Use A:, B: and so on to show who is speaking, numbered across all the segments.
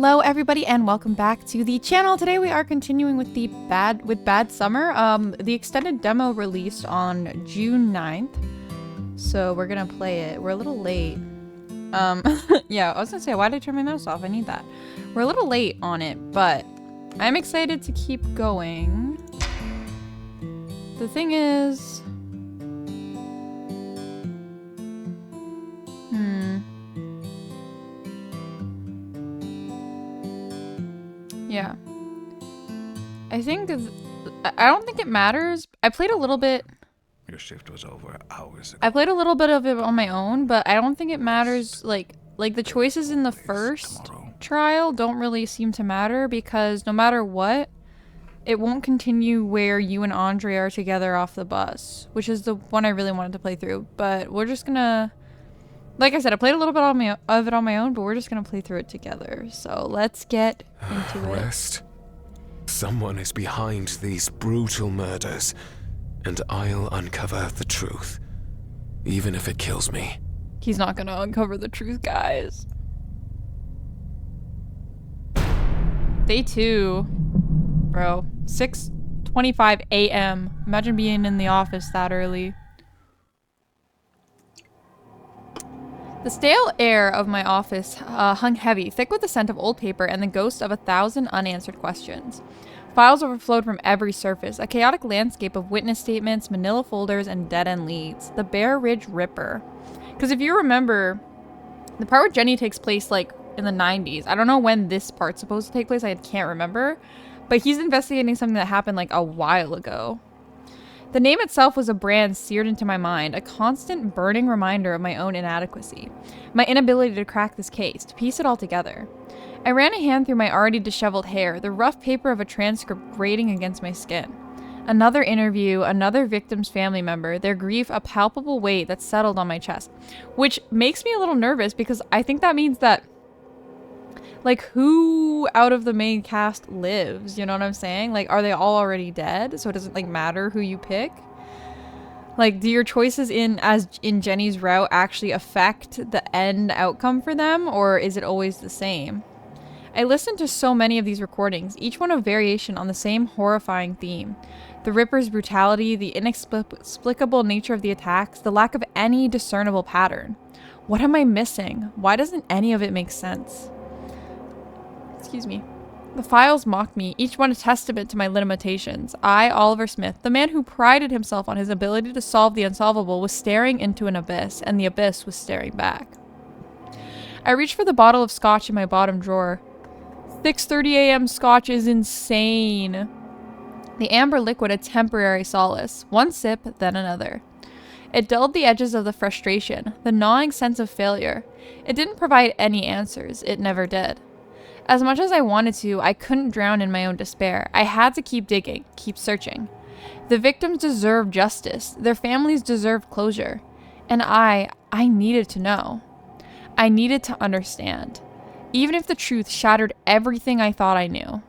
A: Hello everybody and welcome back to the channel. Today we are continuing with the Bad Summer. The extended demo released on June 9th. So we're gonna play it. We're a little late. Yeah, I was gonna say, why did I turn my mouse off? I need that. We're a little late on it, but I'm excited to keep going. The thing is... Yeah. I think I don't think it matters. I played a little bit.
B: Your shift was over hours ago.
A: I played a little bit of it on my own, but I don't think it matters. Like the choices in the first trial don't really seem to matter because no matter what, it won't continue where you and Andre are together off the bus, which is the one I really wanted to play through. But we're just gonna, like I said, I played a little bit of it on my own, but we're just gonna play through it together. So let's get into it.
B: Rest. Someone is behind these brutal murders, and I'll uncover the truth, even if it kills me.
A: He's not gonna uncover the truth, guys. Day 2. Bro. 6:25 a.m. Imagine being in the office that early. The stale air of my office hung heavy, thick with the scent of old paper and the ghost of 1,000 unanswered questions. Files overflowed from every surface, a chaotic landscape of witness statements, manila folders, and dead-end leads. The Bear Ridge Ripper. Because if you remember, the part where Jenny takes place, like, in the 90s. I don't know when this part's supposed to take place. I can't remember. But he's investigating something that happened, like, a while ago. The name itself was a brand seared into my mind, a constant burning reminder of my own inadequacy, my inability to crack this case, to piece it all together. I ran a hand through my already disheveled hair, the rough paper of a transcript grating against my skin. Another interview, another victim's family member, their grief a palpable weight that settled on my chest, which makes me a little nervous because I think that means that, like, who out of the main cast lives? You know what I'm saying? Like, are they all already dead? So it doesn't, like, matter who you pick? Like, do your choices in Jenny's route actually affect the end outcome for them? Or is it always the same? I listened to so many of these recordings, each one a variation on the same horrifying theme. The Ripper's brutality, the inexplicable nature of the attacks, the lack of any discernible pattern. What am I missing? Why doesn't any of it make sense? Excuse me. The files mocked me, each one a testament to my limitations. I, Oliver Smith, the man who prided himself on his ability to solve the unsolvable, was staring into an abyss, and the abyss was staring back. I reached for the bottle of scotch in my bottom drawer. 6:30 a.m. scotch is insane. The amber liquid a temporary solace. One sip, then another. It dulled the edges of the frustration, the gnawing sense of failure. It didn't provide any answers. It never did. As much as I wanted to, I couldn't drown in my own despair. I had to keep digging, keep searching. The victims deserved justice. Their families deserved closure. And I needed to know. I needed to understand. Even if the truth shattered everything I thought I knew.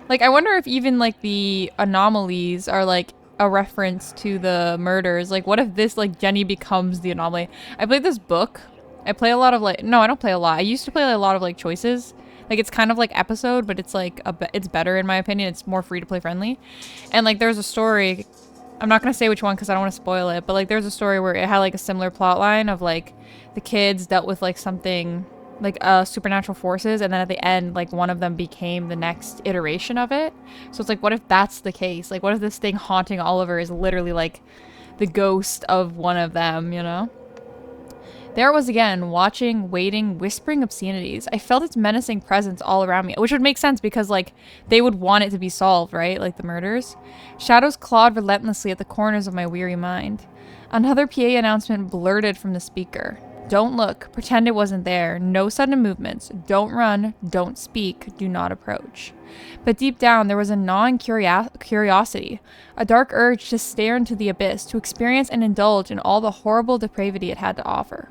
A: Like, I wonder if even, like, the anomalies are, like, a reference to the murders. Like, what if this, like, Jenny becomes the anomaly? I played this book. I play a lot of, like, no, I don't play a lot. I used to play a lot of, like, choices. Like, it's kind of like episode, but it's, like, it's better in my opinion. It's more free to play friendly. And, like, there's a story. I'm not going to say which one because I don't want to spoil it. But, like, there's a story where it had, like, a similar plot line of, like, the kids dealt with, like, something, like, supernatural forces. And then at the end, like, one of them became the next iteration of it. So it's like, what if that's the case? Like, what if this thing haunting Oliver is literally, like, the ghost of one of them, you know? There it was again, watching, waiting, whispering obscenities. I felt its menacing presence all around me, which would make sense because, like, they would want it to be solved, right? Like the murders. Shadows clawed relentlessly at the corners of my weary mind. Another PA announcement blurted from the speaker. Don't look. Pretend it wasn't there. No sudden movements. Don't run. Don't speak. Do not approach. But deep down, there was a gnawing curiosity, a dark urge to stare into the abyss, to experience and indulge in all the horrible depravity it had to offer.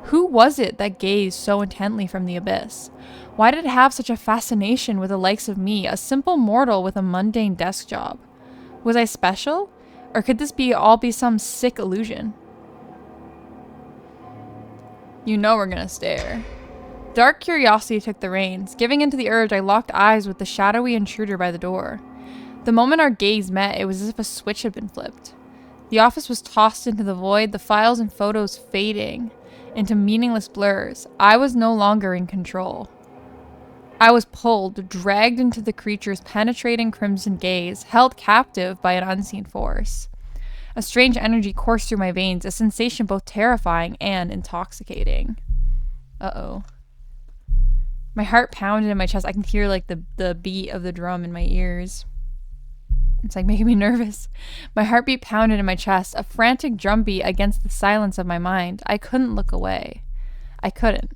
A: Who was it that gazed so intently from the abyss? Why did it have such a fascination with the likes of me, a simple mortal with a mundane desk job? Was I special? Or could this all be some sick illusion? You know we're gonna stare. Dark curiosity took the reins. Giving into the urge, I locked eyes with the shadowy intruder by the door. The moment our gaze met, it was as if a switch had been flipped. The office was tossed into the void, the files and photos fading into meaningless blurs. I was no longer in control. I was pulled, dragged into the creature's penetrating crimson gaze, held captive by an unseen force. A strange energy coursed through my veins, a sensation both terrifying and intoxicating. Uh-oh. My heart pounded in my chest. I can hear like the beat of the drum in my ears. It's like making me nervous. My heartbeat pounded in my chest, a frantic drumbeat against the silence of my mind. I couldn't look away. I couldn't.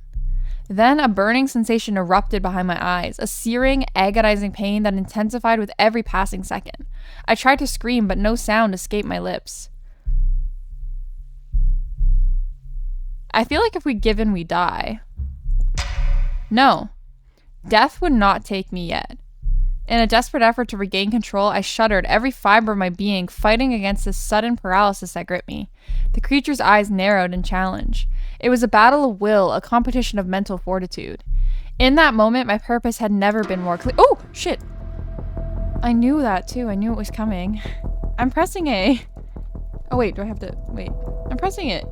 A: Then a burning sensation erupted behind my eyes, a searing, agonizing pain that intensified with every passing second. I tried to scream, but no sound escaped my lips. I feel like if we give in, we die. No. Death would not take me yet. In a desperate effort to regain control, I shuddered, every fiber of my being fighting against this sudden paralysis that gripped me. The creature's eyes narrowed in challenge. It was a battle of will, a competition of mental fortitude. In that moment, my purpose had never been more clear. Oh, shit. I knew that, too. I knew it was coming. I'm pressing A. Oh, wait. Do I have to... Wait. I'm pressing it.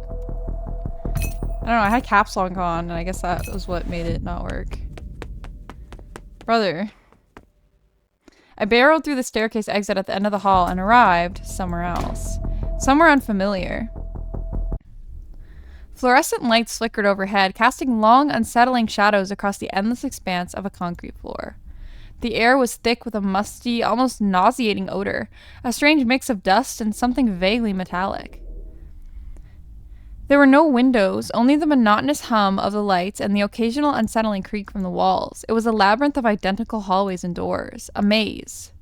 A: I don't know. I had caps lock on, and I guess that was what made it not work. Brother. I barreled through the staircase exit at the end of the hall and arrived somewhere else. Somewhere unfamiliar. Fluorescent lights flickered overhead, casting long, unsettling shadows across the endless expanse of a concrete floor. The air was thick with a musty, almost nauseating odor, a strange mix of dust and something vaguely metallic. There were no windows, only the monotonous hum of the lights and the occasional unsettling creak from the walls. It was a labyrinth of identical hallways and doors. A maze.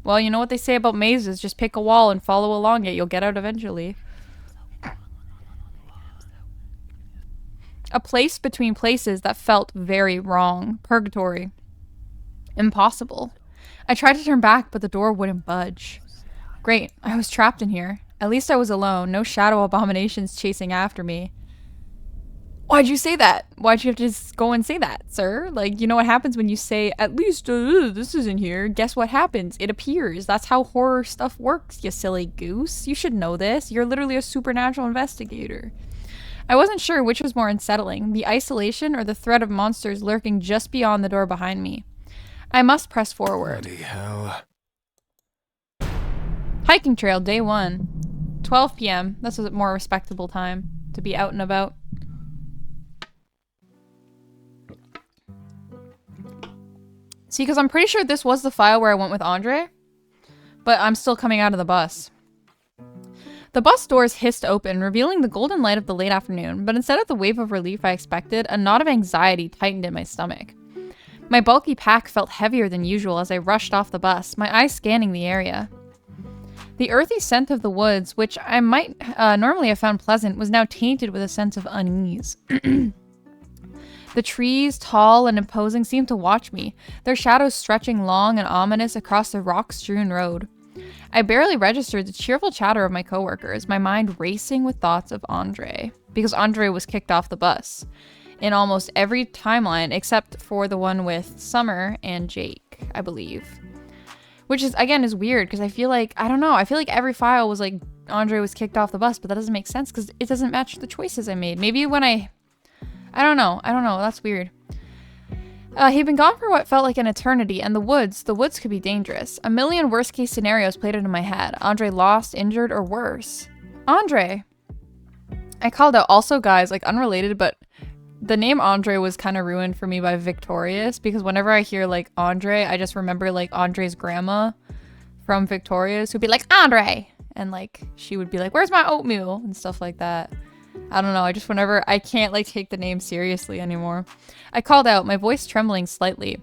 A: Well, you know what they say about mazes, just pick a wall and follow along it. You'll get out eventually. A place between places that felt very wrong. Purgatory. Impossible. I tried to turn back, but the door wouldn't budge. Great, I was trapped in here. At least I was alone, no shadow abominations chasing after me. Why'd you say that? Why'd you have to just go and say that, sir? Like, you know what happens when you say, at least this isn't here. Guess what happens? It appears. That's how horror stuff works, you silly goose. You should know this. You're literally a supernatural investigator. I wasn't sure which was more unsettling, the isolation or the threat of monsters lurking just beyond the door behind me. I must press forward.
B: Bloody hell.
A: Hiking trail, day 1. 12 p.m. That's a more respectable time to be out and about. See, because I'm pretty sure this was the file where I went with Andre, but I'm still coming out of the bus. The bus doors hissed open, revealing the golden light of the late afternoon, but instead of the wave of relief I expected, a knot of anxiety tightened in my stomach. My bulky pack felt heavier than usual as I rushed off the bus, my eyes scanning the area. The earthy scent of the woods, which I might normally have found pleasant, was now tainted with a sense of unease. The trees, tall and imposing, seemed to watch me, their shadows stretching long and ominous across the rock-strewn road. I barely registered the cheerful chatter of my coworkers, my mind racing with thoughts of Andre, because Andre was kicked off the bus in almost every timeline except for the one with Summer and Jake, I believe. Which is, again, is weird because I feel like, I don't know, I feel like every file was like Andre was kicked off the bus, but that doesn't make sense because it doesn't match the choices I made. Maybe when I don't know, that's weird. He'd been gone for what felt like an eternity, and the woods could be dangerous. A million worst case scenarios played into my head. Andre lost, injured, or worse. Andre! I called out, also guys, like unrelated, but the name Andre was kind of ruined for me by Victorious, because whenever I hear like Andre, I just remember like Andre's grandma from Victorious who'd be like, Andre! And like, she would be like, where's my oatmeal? And stuff like that. I don't know, I can't like take the name seriously anymore. I called out, my voice trembling slightly.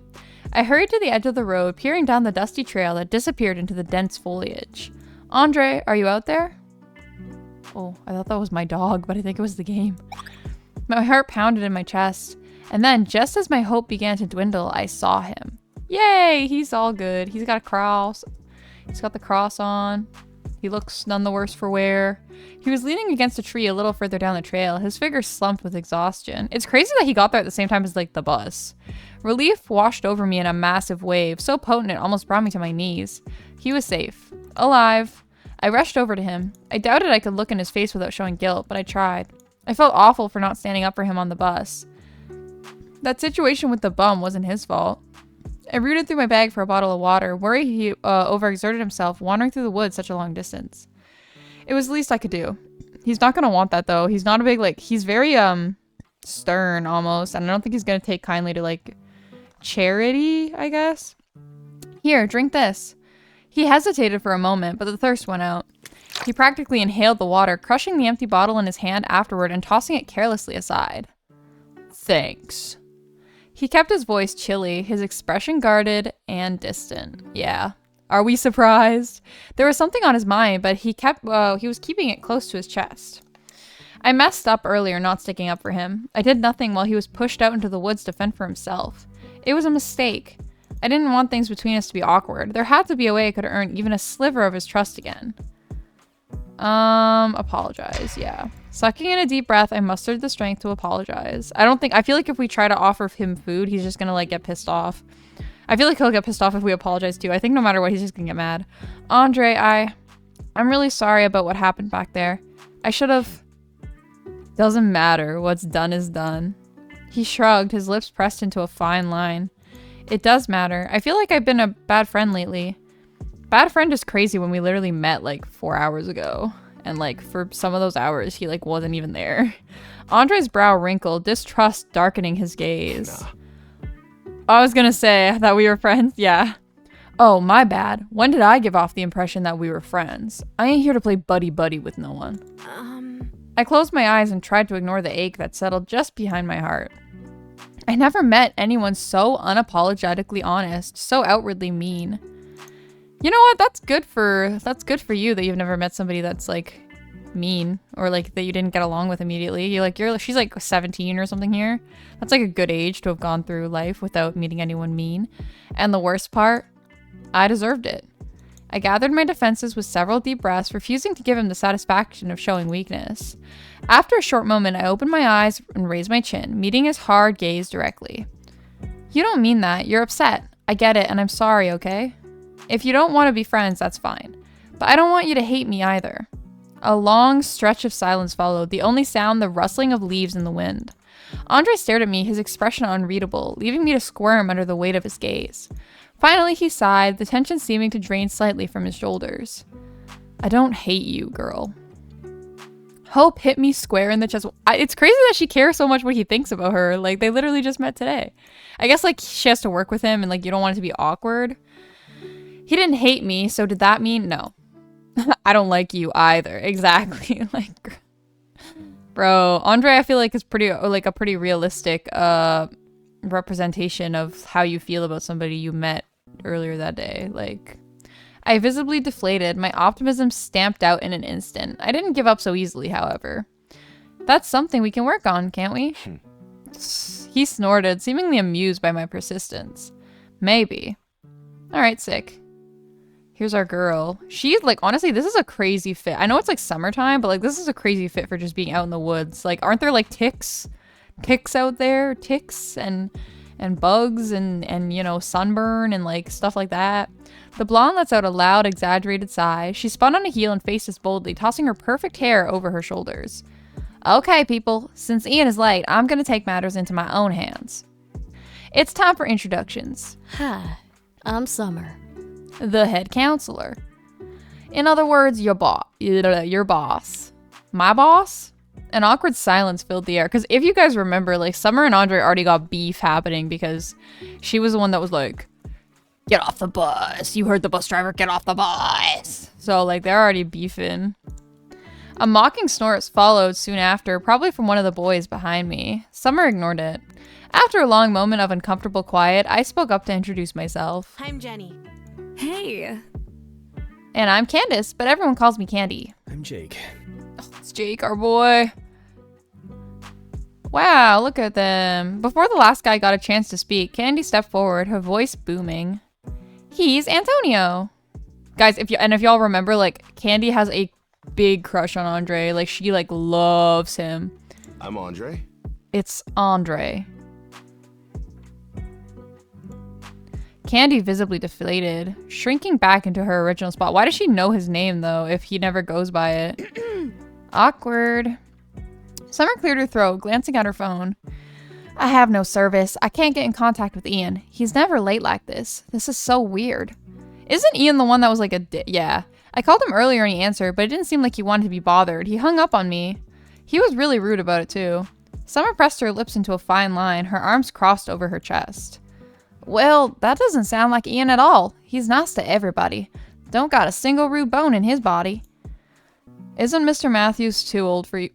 A: I hurried to the edge of the road, peering down the dusty trail that disappeared into the dense foliage. Andre, are you out there? Oh, I thought that was my dog, but I think it was the game. My heart pounded in my chest, and then, just as my hope began to dwindle, I saw him. Yay! He's all good. He's got a cross. He's got the cross on. He looks none the worse for wear. He was leaning against a tree a little further down the trail, his figure slumped with exhaustion. It's crazy that he got there at the same time as, like, the bus. Relief washed over me in a massive wave, so potent it almost brought me to my knees. He was safe. Alive. I rushed over to him. I doubted I could look in his face without showing guilt, but I tried. I felt awful for not standing up for him on the bus. That situation with the bum wasn't his fault. I rooted through my bag for a bottle of water, worried he overexerted himself wandering through the woods such a long distance. It was the least I could do. He's not gonna want that though. He's not a big, like, he's very stern almost, and I don't think he's gonna take kindly to, like, charity, I guess. Here, drink this. He hesitated for a moment, but the thirst went out. He practically inhaled the water, crushing the empty bottle in his hand afterward and tossing it carelessly aside. Thanks. He kept his voice chilly, his expression guarded and distant. Yeah. Are we surprised? There was something on his mind, but he was keeping it close to his chest. I messed up earlier not sticking up for him. I did nothing while he was pushed out into the woods to fend for himself. It was a mistake. I didn't want things between us to be awkward. There had to be a way I could earn even a sliver of his trust again. Apologize, yeah. Sucking in a deep breath, I mustered the strength to apologize. I feel like if we try to offer him food, he's just gonna, like, get pissed off. I feel like he'll get pissed off if we apologize too. I think no matter what, he's just gonna get mad. Andre, I'm really sorry about what happened back there. I should've... Doesn't matter. What's done is done. He shrugged, his lips pressed into a fine line. It does matter. I feel like I've been a bad friend lately. Bad friend is crazy when we literally met like 4 hours ago. And like for some of those hours, he like wasn't even there. Andre's brow wrinkled, distrust darkening his gaze. I was gonna say that we were friends. Yeah. Oh, my bad. When did I give off the impression that we were friends? I ain't here to play buddy-buddy with no one. I closed my eyes and tried to ignore the ache that settled just behind my heart. I never met anyone so unapologetically honest, so outwardly mean. You know what? That's good for you that you've never met somebody that's like mean or like that you didn't get along with immediately. She's like 17 or something here. That's like a good age to have gone through life without meeting anyone mean. And the worst part, I deserved it. I gathered my defenses with several deep breaths, refusing to give him the satisfaction of showing weakness. After a short moment, I opened my eyes and raised my chin, meeting his hard gaze directly. You don't mean that. You're upset. I get it, and I'm sorry, okay? If you don't want to be friends, that's fine. But I don't want you to hate me either. A long stretch of silence followed, the only sound the rustling of leaves in the wind. Andre stared at me, his expression unreadable, leaving me to squirm under the weight of his gaze. Finally, he sighed, the tension seeming to drain slightly from his shoulders. I don't hate you, girl. Hope hit me square in the chest. It's crazy that she cares so much what he thinks about her. Like, they literally just met today. I guess, like, she has to work with him and, like, you don't want it to be awkward. He didn't hate me, so did that mean no? I don't like you either. Exactly. Like, bro, Andre, I feel like is a pretty realistic representation of how you feel about somebody you met earlier that day. Like, I visibly deflated, my optimism stamped out in an instant. I didn't give up so easily, however. That's something we can work on, can't we? He snorted, seemingly amused by my persistence. Maybe. Alright, sick. Here's our girl. She's like, honestly, this is a crazy fit. I know it's like summertime, but like this is a crazy fit for just being out in the woods. Like, aren't there like ticks out there? Ticks and bugs and you know, sunburn and like stuff like that. The blonde lets out a loud, exaggerated sigh. She spun on a heel and faced us boldly, tossing her perfect hair over her shoulders. Okay, people, since Ian is late, I'm gonna take matters into my own hands. It's time for introductions.
C: Hi, I'm Summer,
A: the head counselor. In other words, your boss. My boss? An awkward silence filled the air, because if you guys remember, like, Summer and Andre already got beef happening because she was the one that was like, get off the bus. You heard the bus driver, get off the bus. So, like, they're already beefing. A mocking snort followed soon after, probably from one of the boys behind me. Summer ignored it. After a long moment of uncomfortable quiet, I spoke up to introduce myself.
D: I'm Jenny.
C: Hey.
A: And I'm Candace, but everyone calls me Candy.
E: I'm Jake.
A: Oh, it's Jake, our boy. Wow, look at them. Before the last guy got a chance to speak, Candy stepped forward, her voice booming. He's Antonio. Guys, if y'all remember, like, Candy has a big crush on Andre. Like, she, like, loves him.
D: I'm Andre.
A: It's Andre. Candy visibly deflated, shrinking back into her original spot. Why does she know his name, though, if he never goes by it? Awkward. Summer cleared her throat, glancing at her phone. I have no service. I can't get in contact with Ian. He's never late like this. This is so weird. Isn't Ian the one that was like yeah. I called him earlier and he answered, but it didn't seem like he wanted to be bothered. He hung up on me. He was really rude about it, too. Summer pressed her lips into a fine line, her arms crossed over her chest. Well, that doesn't sound like Ian at all. He's nice to everybody. Don't got a single rude bone in his body. Isn't Mr. Matthews too old for you?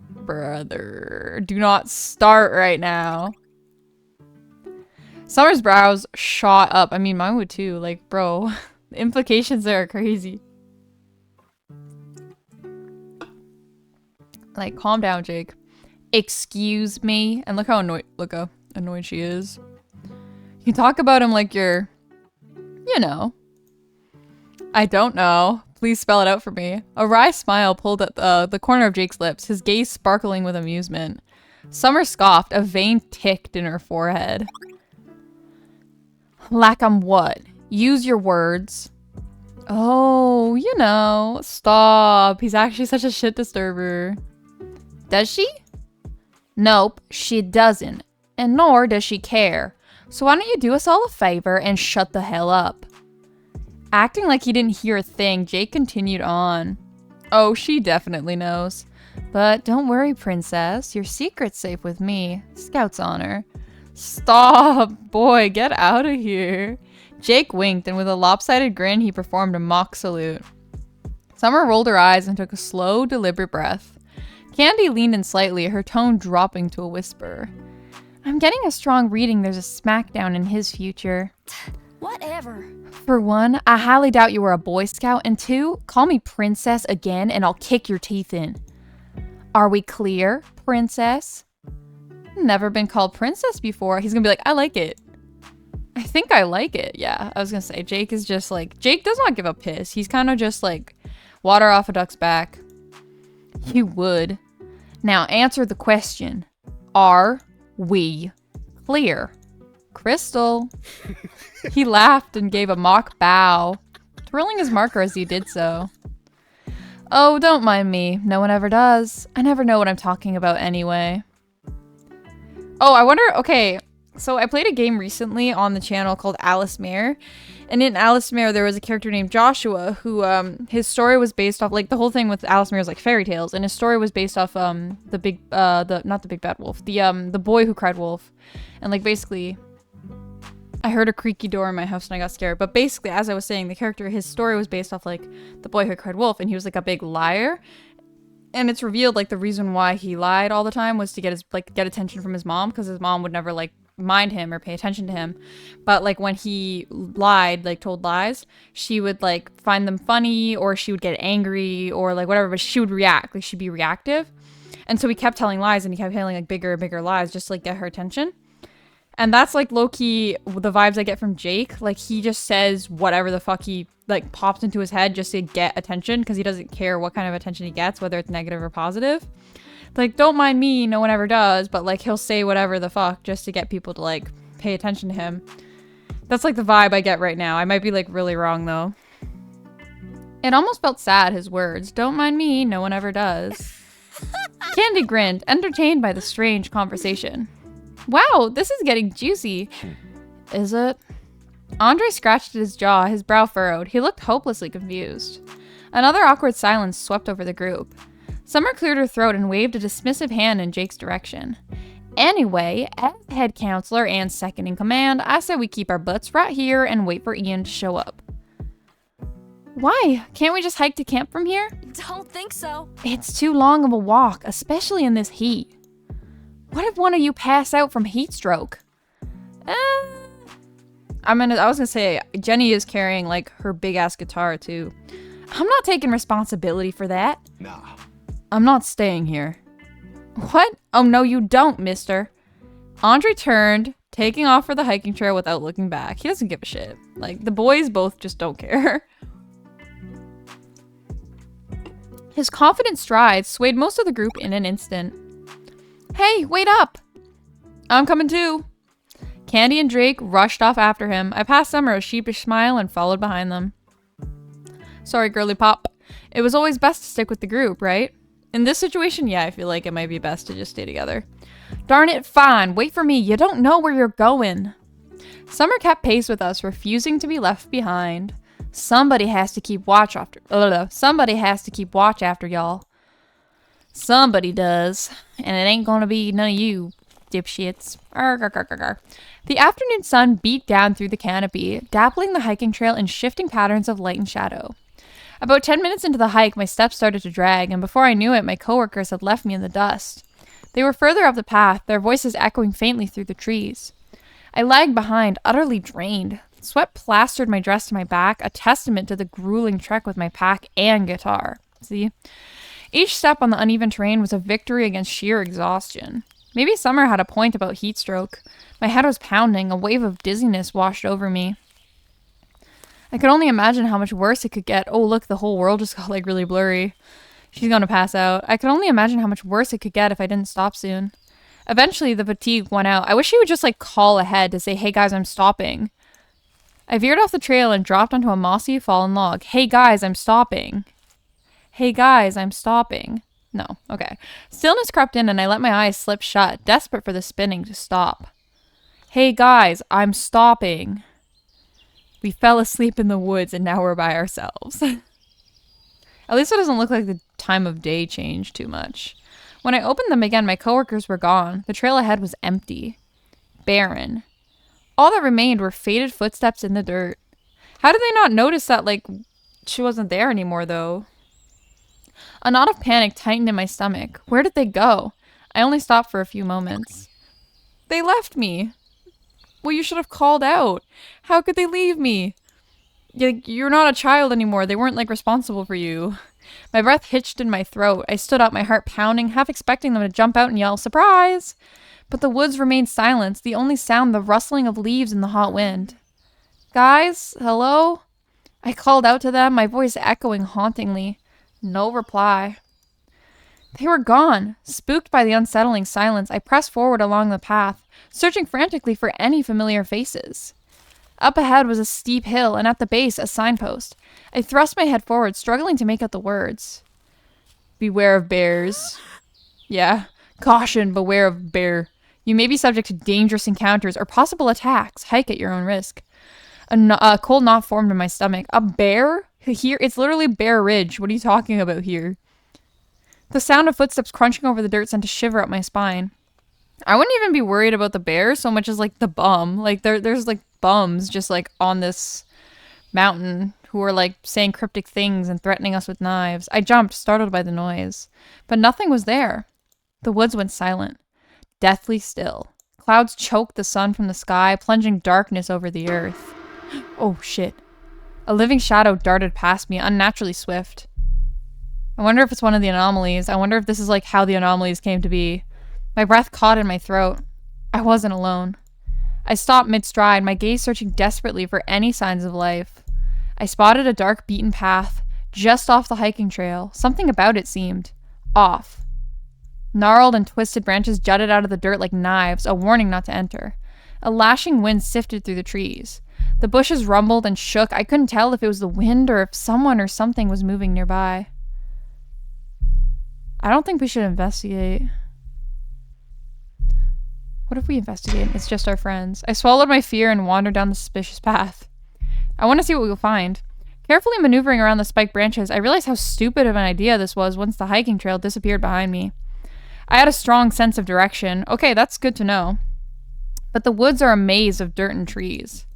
A: Brother, do not start right now. Summer's brows shot up. I mean, mine would too. Like, bro, the implications there are crazy. Like, calm down, Jake. Excuse me. And look how annoyed she is. You talk about him like you're, you know. I don't know. Please spell it out for me. A wry smile pulled at the corner of Jake's lips, his gaze sparkling with amusement. Summer scoffed, a vein ticked in her forehead. Like I'm what? Use your words. Oh, you know. Stop. He's actually such a shit disturber. Does she? Nope, she doesn't. And nor does she care. So why don't you do us all a favor and shut the hell up? Acting like he didn't hear a thing, Jake continued on. Oh, she definitely knows. But don't worry, princess. Your secret's safe with me. Scout's honor. Stop! Boy, get out of here. Jake winked, and with a lopsided grin, he performed a mock salute. Summer rolled her eyes and took a slow, deliberate breath. Candy leaned in slightly, her tone dropping to a whisper. I'm getting a strong reading there's a smackdown in his future.
C: Whatever.
A: For one, I highly doubt you were a Boy Scout, and two, call me princess again and I'll kick your teeth in. Are we clear, princess? Never been called princess before. He's gonna be like, I like it. I think I like it. Yeah, I was gonna say, Jake is just like, Jake does not give a piss. He's kind of just like, water off a duck's back. You would. Now answer the question. Are we clear? Crystal. He laughed and gave a mock bow, twirling his marker as he did so. Oh, don't mind me. No one ever does. I never know what I'm talking about anyway. Oh, I wonder, okay, so I played a game recently on the channel called Alice Mare, and in Alice Mare there was a character named Joshua who, his story was based off, like, the whole thing with Alice Mare is like fairy tales, and his story was based off, not the big bad wolf, the boy who cried wolf, and, like, basically, I heard a creaky door in my house and I got scared, but basically, as I was saying, the character, his story was based off, like, the boy who cried wolf, and he was, like, a big liar. And it's revealed, like, the reason why he lied all the time was to get get attention from his mom, because his mom would never, like, mind him or pay attention to him. But, like, when he lied, like, told lies, she would, like, find them funny, or she would get angry, or, like, whatever, but she would react. Like, she'd be reactive. And so he kept telling lies, and he kept telling, like, bigger and bigger lies just to, like, get her attention. And that's, like, low-key the vibes I get from Jake. Like, he just says whatever the fuck he, like, pops into his head just to get attention, because he doesn't care what kind of attention he gets, whether it's negative or positive. Like, don't mind me, no one ever does, but, like, he'll say whatever the fuck just to get people to, like, pay attention to him. That's, like, the vibe I get right now. I might be, like, really wrong, though. It almost felt sad, his words. Don't mind me, no one ever does. Candy grinned, entertained by the strange conversation. Wow, this is getting juicy. Is it? Andre scratched at his jaw, his brow furrowed. He looked hopelessly confused. Another awkward silence swept over the group. Summer cleared her throat and waved a dismissive hand in Jake's direction. Anyway, as head counselor and second in command, I say we keep our butts right here and wait for Ian to show up. Why? Can't we just hike to camp from here?
C: Don't think so.
A: It's too long of a walk, especially in this heat. What if one of you pass out from heat stroke? I was gonna say, Jenny is carrying, like, her big-ass guitar, too. I'm not taking responsibility for that.
D: Nah.
A: I'm not staying here. What? Oh, no, you don't, mister. Andre turned taking off for the hiking trail without looking back. He doesn't give a shit. Like, the boys both just don't care. His confident strides swayed most of the group in an instant. Hey, wait up! I'm coming too. Candy and Drake rushed off after him. I passed Summer a sheepish smile and followed behind them. Sorry, girly pop. It was always best to stick with the group, right? In this situation, yeah, I feel like it might be best to just stay together. Darn it, fine. Wait for me. You don't know where you're going. Summer kept pace with us, refusing to be left behind. Somebody has to keep watch after. Somebody has to keep watch after y'all. Somebody does, and it ain't gonna be none of you, dipshits. Arr, arr, arr, arr. The afternoon sun beat down through the canopy, dappling the hiking trail in shifting patterns of light and shadow. About 10 minutes into the hike, my steps started to drag, and before I knew it, my coworkers had left me in the dust. They were further up the path, their voices echoing faintly through the trees. I lagged behind, utterly drained. Sweat plastered my dress to my back, a testament to the grueling trek with my pack and guitar. See? Each step on the uneven terrain was a victory against sheer exhaustion. Maybe Summer had a point about heat stroke. My head was pounding, a wave of dizziness washed over me. I could only imagine how much worse it could get. Oh, look, the whole world just got like really blurry. She's gonna pass out. I could only imagine how much worse it could get if I didn't stop soon. Eventually, the fatigue went out. I wish she would just like call ahead to say, hey guys, I'm stopping. I veered off the trail and dropped onto a mossy fallen log. Hey guys, I'm stopping. Hey guys, I'm stopping. No, okay. Stillness crept in and I let my eyes slip shut, desperate for the spinning to stop. Hey guys, I'm stopping. We fell asleep in the woods and now we're by ourselves. At least it doesn't look like the time of day changed too much. When I opened them again, my coworkers were gone. The trail ahead was empty. Barren. All that remained were faded footsteps in the dirt. How did they not notice that, like, she wasn't there anymore, though? A knot of panic tightened in my stomach. Where did they go? I only stopped for a few moments. They left me. Well, you should have called out. How could they leave me? You're not a child anymore. They weren't, like, responsible for you. My breath hitched in my throat. I stood up, my heart pounding, half expecting them to jump out and yell, surprise! But the woods remained silent, the only sound the rustling of leaves in the hot wind. Guys? Hello? I called out to them, my voice echoing hauntingly. No reply. They were gone. Spooked by the unsettling silence, I pressed forward along the path, searching frantically for any familiar faces. Up ahead was a steep hill, and at the base, a signpost. I thrust my head forward, struggling to make out the words. Beware of bears. Yeah. Caution, beware of bear. You may be subject to dangerous encounters or possible attacks. Hike at your own risk. A cold knot formed in my stomach. A bear? Here? It's literally Bear Ridge. What are you talking about here? The sound of footsteps crunching over the dirt sent a shiver up my spine. I wouldn't even be worried about the bear so much as, like, the bum. Like, there's, like, bums just, like, on this mountain who are, like, saying cryptic things and threatening us with knives. I jumped, startled by the noise. But nothing was there. The woods went silent. Deathly still. Clouds choked the sun from the sky, plunging darkness over the earth. Oh, shit. A living shadow darted past me, unnaturally swift. I wonder if it's one of the anomalies. I wonder if this is, like, how the anomalies came to be. My breath caught in my throat. I wasn't alone. I stopped mid-stride, my gaze searching desperately for any signs of life. I spotted a dark beaten path, just off the hiking trail. Something about it seemed off. Gnarled and twisted branches jutted out of the dirt like knives, a warning not to enter. A lashing wind sifted through the trees. The bushes rumbled and shook. I couldn't tell if it was the wind or if someone or something was moving nearby. I don't think we should investigate. What if we investigate? It's just our friends. I swallowed my fear and wandered down the suspicious path. I want to see what we'll find. Carefully maneuvering around the spiked branches, I realized how stupid of an idea this was once the hiking trail disappeared behind me. I had a strong sense of direction. Okay, that's good to know. But the woods are a maze of dirt and trees.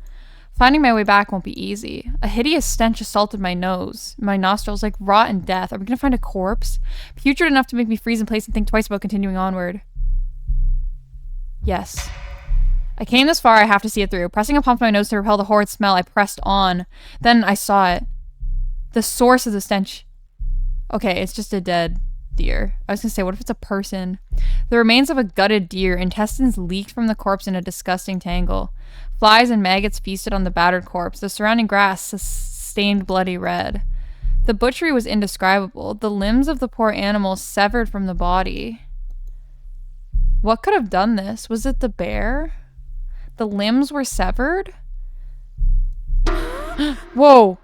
A: Finding my way back won't be easy. A hideous stench assaulted my nose, my nostrils like rotten death. Are we going to find a corpse? Putrid enough to make me freeze in place and think twice about continuing onward. Yes. I came this far, I have to see it through. Pressing a pump to my nose to repel the horrid smell, I pressed on. Then I saw it. The source of the stench. Okay, it's just a dead deer. I was gonna say, what if it's a person? The remains of a gutted deer, intestines leaked from the corpse in a disgusting tangle. Flies and maggots feasted on the battered corpse. The surrounding grass stained bloody red. The butchery was indescribable. The limbs of the poor animal severed from the body. What could have done this? Was it the bear? The limbs were severed? Whoa!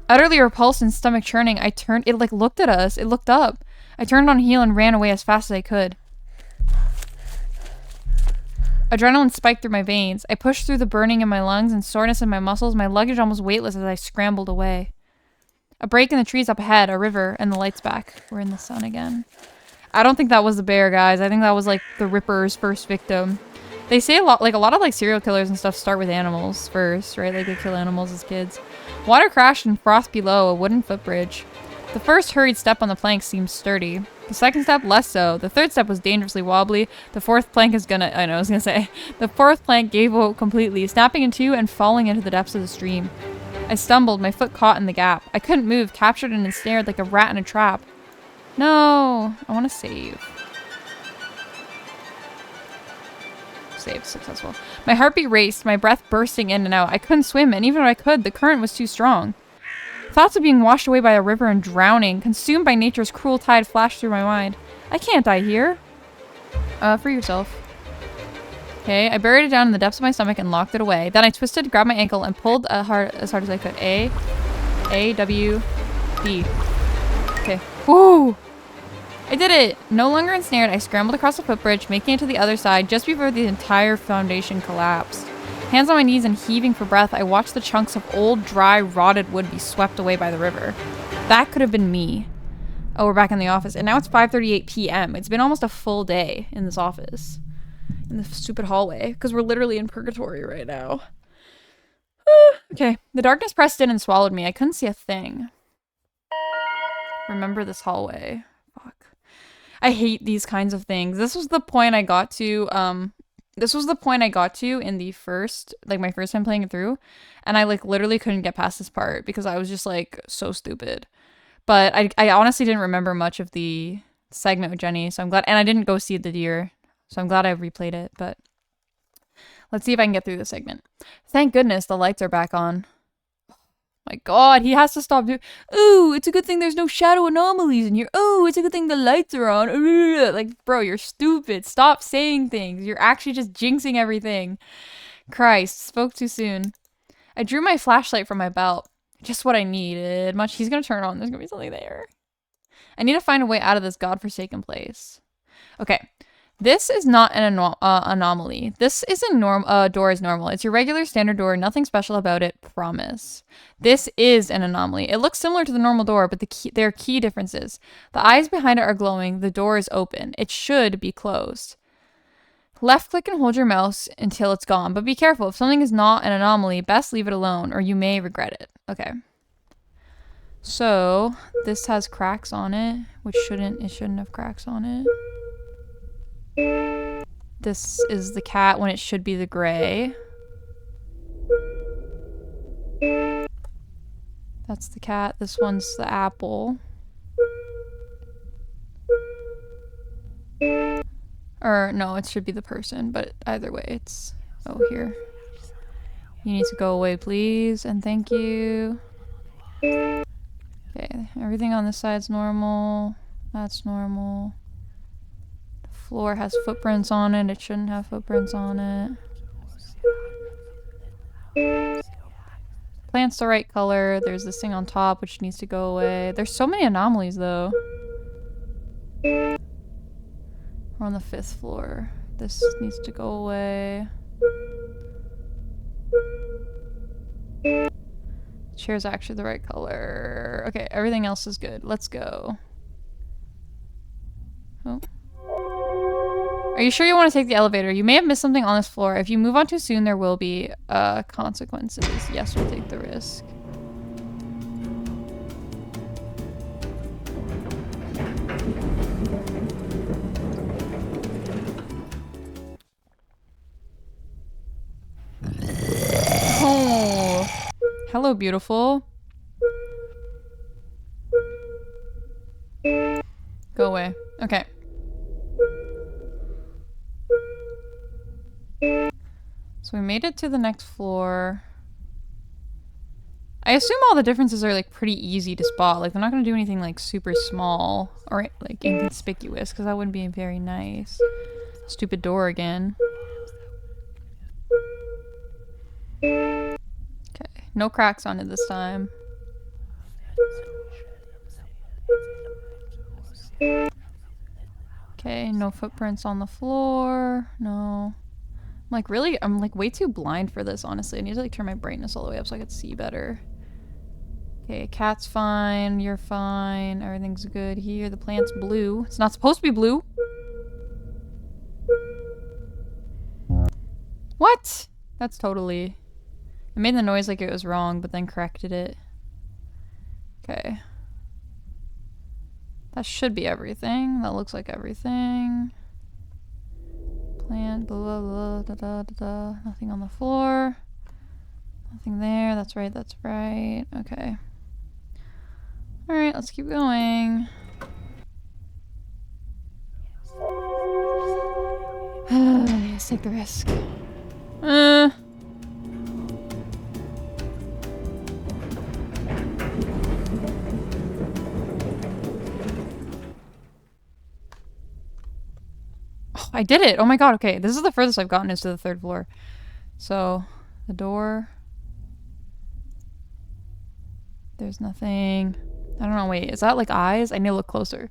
A: Utterly repulsed and stomach churning, I turned. It like looked at us. It looked up. I turned on heel and ran away as fast as I could. Adrenaline spiked through my veins. I pushed through the burning in my lungs and soreness in my muscles, my luggage almost weightless as I scrambled away. A break in the trees up ahead, a river, and the lights back. We're in the sun again. I don't think that was the bear, guys. I think that was like the Ripper's first victim. They say a lot of like serial killers and stuff start with animals first, right? Like they kill animals as kids. Water crashed in froth below a wooden footbridge. The first hurried step on the plank seemed sturdy. The second step, less so. The third step was dangerously wobbly. The fourth plank The fourth plank gave out completely, snapping in two and falling into the depths of the stream. I stumbled, my foot caught in the gap. I couldn't move, captured and ensnared like a rat in a trap. No, I want to save. Save, successful. My heartbeat raced, my breath bursting in and out. I couldn't swim, and even if I could, the current was too strong. Thoughts of being washed away by a river and drowning, consumed by nature's cruel tide, flashed through my mind. I can't die here. Free yourself. Okay, I buried it down in the depths of my stomach and locked it away. Then I twisted, grabbed my ankle, and pulled as hard as I could. A, W, D. Okay. Woo! I did it! No longer ensnared, I scrambled across the footbridge, making it to the other side just before the entire foundation collapsed. Hands on my knees and heaving for breath, I watched the chunks of old, dry, rotted wood be swept away by the river. That could have been me. Oh, we're back in the office. And now it's 5:38 p.m. It's been almost a full day in this office. In the stupid hallway. Because we're literally in purgatory right now. Okay. The darkness pressed in and swallowed me. I couldn't see a thing. Remember this hallway. Fuck. I hate these kinds of things. This was the point I got to, in the first, like my first time playing it through. And I like literally couldn't get past this part because I was just like so stupid. But I honestly didn't remember much of the segment with Jenny. So I'm glad, and I didn't go see the deer. So I'm glad I replayed it, but let's see if I can get through the segment. Thank goodness the lights are back on. My god, he has to stop doing. Ooh, it's a good thing there's no shadow anomalies in here. Oh, it's a good thing the lights are on. Like, bro, you're stupid. Stop saying things. You're actually just jinxing everything. Christ, spoke too soon. I drew my flashlight from my belt. Just what I needed. He's gonna turn on. There's gonna be something there. I need to find a way out of this godforsaken place. Okay. This is not an anomaly. This is a door is normal. It's your regular standard door. Nothing special about it. Promise. This is an anomaly. It looks similar to the normal door, but there are key differences. The eyes behind it are glowing. The door is open. It should be closed. Left click and hold your mouse until it's gone, but be careful. If something is not an anomaly, best leave it alone or you may regret it. Okay. So this has cracks on it, which shouldn't have cracks on it. This is the cat when it should be the gray. That's the cat. This one's the apple. Or no, it should be the person, but either way it's... Oh, here. You need to go away, please, and thank you. Okay, everything on this side's normal. That's normal. Floor has footprints on it. It shouldn't have footprints on it. Plant's the right color. There's this thing on top which needs to go away. There's so many anomalies though. We're on the 5th floor. This needs to go away. Chair's actually the right color. Okay, everything else is good. Let's go. Oh. Are you sure you want to take the elevator? You may have missed something on this floor. If you move on too soon, there will be consequences. Yes, we'll take the risk. Oh. Hello, beautiful. way. Okay. So we made it to the next floor. I assume all the differences are like pretty easy to spot. Like they're not gonna do anything like super small or like inconspicuous because that wouldn't be very nice. Stupid door again. Okay, no cracks on it this time. Okay, no footprints on the floor. No. I'm like way too blind for this, honestly. I need to like turn my brightness all the way up so I could see better. Okay, cat's fine, you're fine, everything's good here. The plant's blue. It's not supposed to be blue. What? That's totally... It made the noise like it was wrong, but then corrected it. Okay. That should be everything. That looks like everything. Plant, blah, blah, blah, da, da, da, da. Nothing on the floor. Nothing there. That's right, that's right. Okay. Alright, let's keep going. Let's take the risk. Oh, I did it! Oh my god, okay. This is the furthest I've gotten is to the 3rd floor. So, the door. There's nothing. I don't know, wait, is that like eyes? I need to look closer.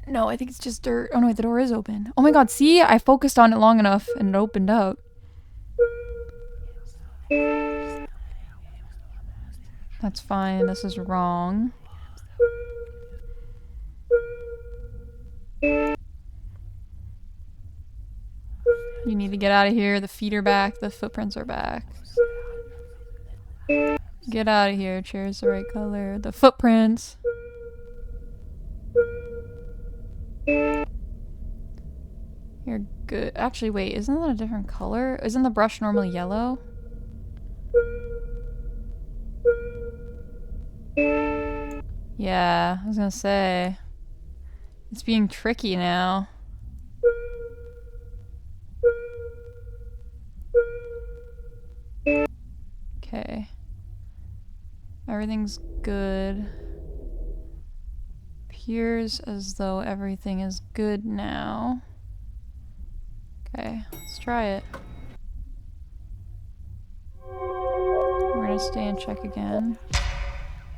A: No, I think it's just dirt. Oh no, wait, the door is open. Oh my god, see? I focused on it long enough and it opened up. That's fine, this is wrong. You need to get out of here. The feet are back, the footprints are back. Get out of here. Chair's the right color. The footprints. You're good. Actually, wait. Isn't that a different color? Isn't the brush normally yellow? Yeah, I was gonna say. It's being tricky now. Okay. Everything's good. Appears as though everything is good now. Okay, let's try it. We're gonna stay and check again.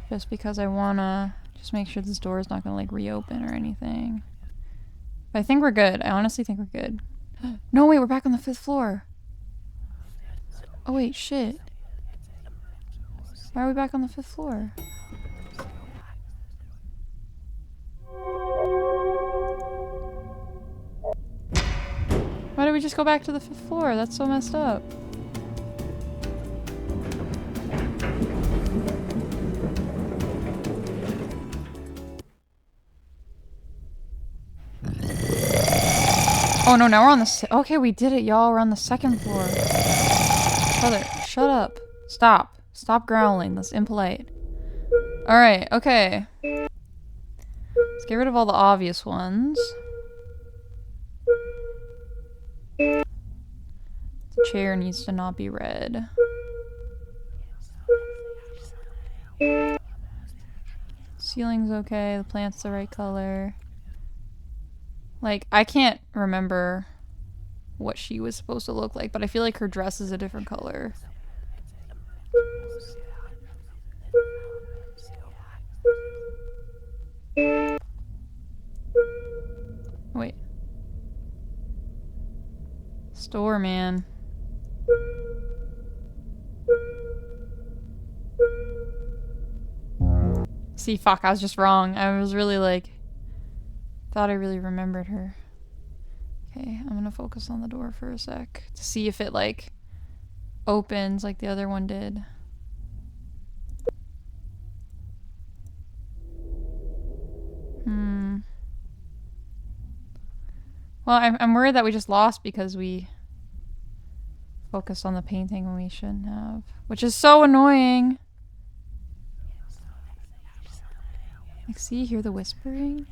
A: Just because I wanna just make sure this door is not gonna like reopen or anything. But I think we're good. I honestly think we're good. No, wait, we're back on the 5th floor. Oh wait, shit. Why are we back on the 5th floor? Why did we just go back to the 5th floor? That's so messed up. Oh no, now we're on the okay, we did it, y'all. We're on the 2nd floor. Brother, shut up. Stop. Stop growling. That's impolite. Alright, okay. Let's get rid of all the obvious ones. The chair needs to not be red. Ceiling's okay. The plant's the right color. Like, I can't remember what she was supposed to look like, but I feel like her dress is a different color. Wait. Store, man. See, fuck, I was just wrong. I was really like... Thought I really remembered her. Okay, I'm gonna focus on the door for a sec to see if it like opens like the other one did. Well, I'm worried that we just lost because we focused on the painting when we shouldn't have, which is so annoying. Like, see, hear the whispering?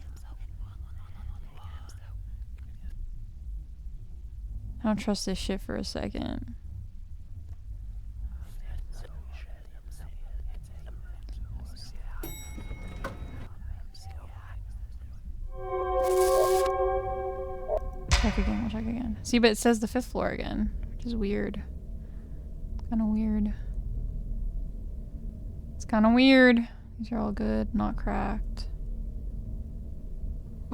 A: I don't trust this shit for a second. Check again, we'll check again. See, but it says the 5th floor again, which is weird. Kinda weird. It's kinda weird. These are all good, not cracked.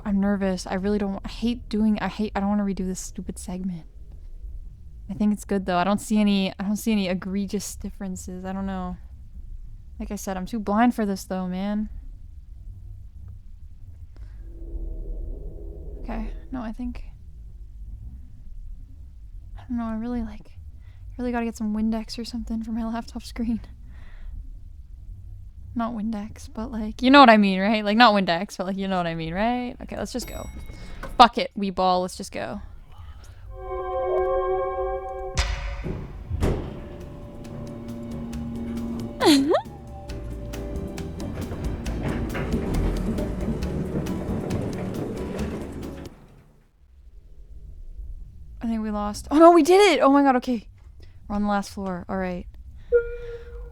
A: I'm nervous. I really don't, I don't want to redo this stupid segment. I think it's good though. I don't see any egregious differences. I don't know. Like I said, I'm too blind for this though, man. Okay, no, I don't know, I really gotta get some Windex or something for my laptop screen. Not Windex, but like, you know what I mean, right? Like, not Windex, but like, you know what I mean, right? Okay, let's just go. Fuck it, we ball, let's just go. I think we lost. Oh no, we did it! Oh my god, okay. We're on the last floor, alright.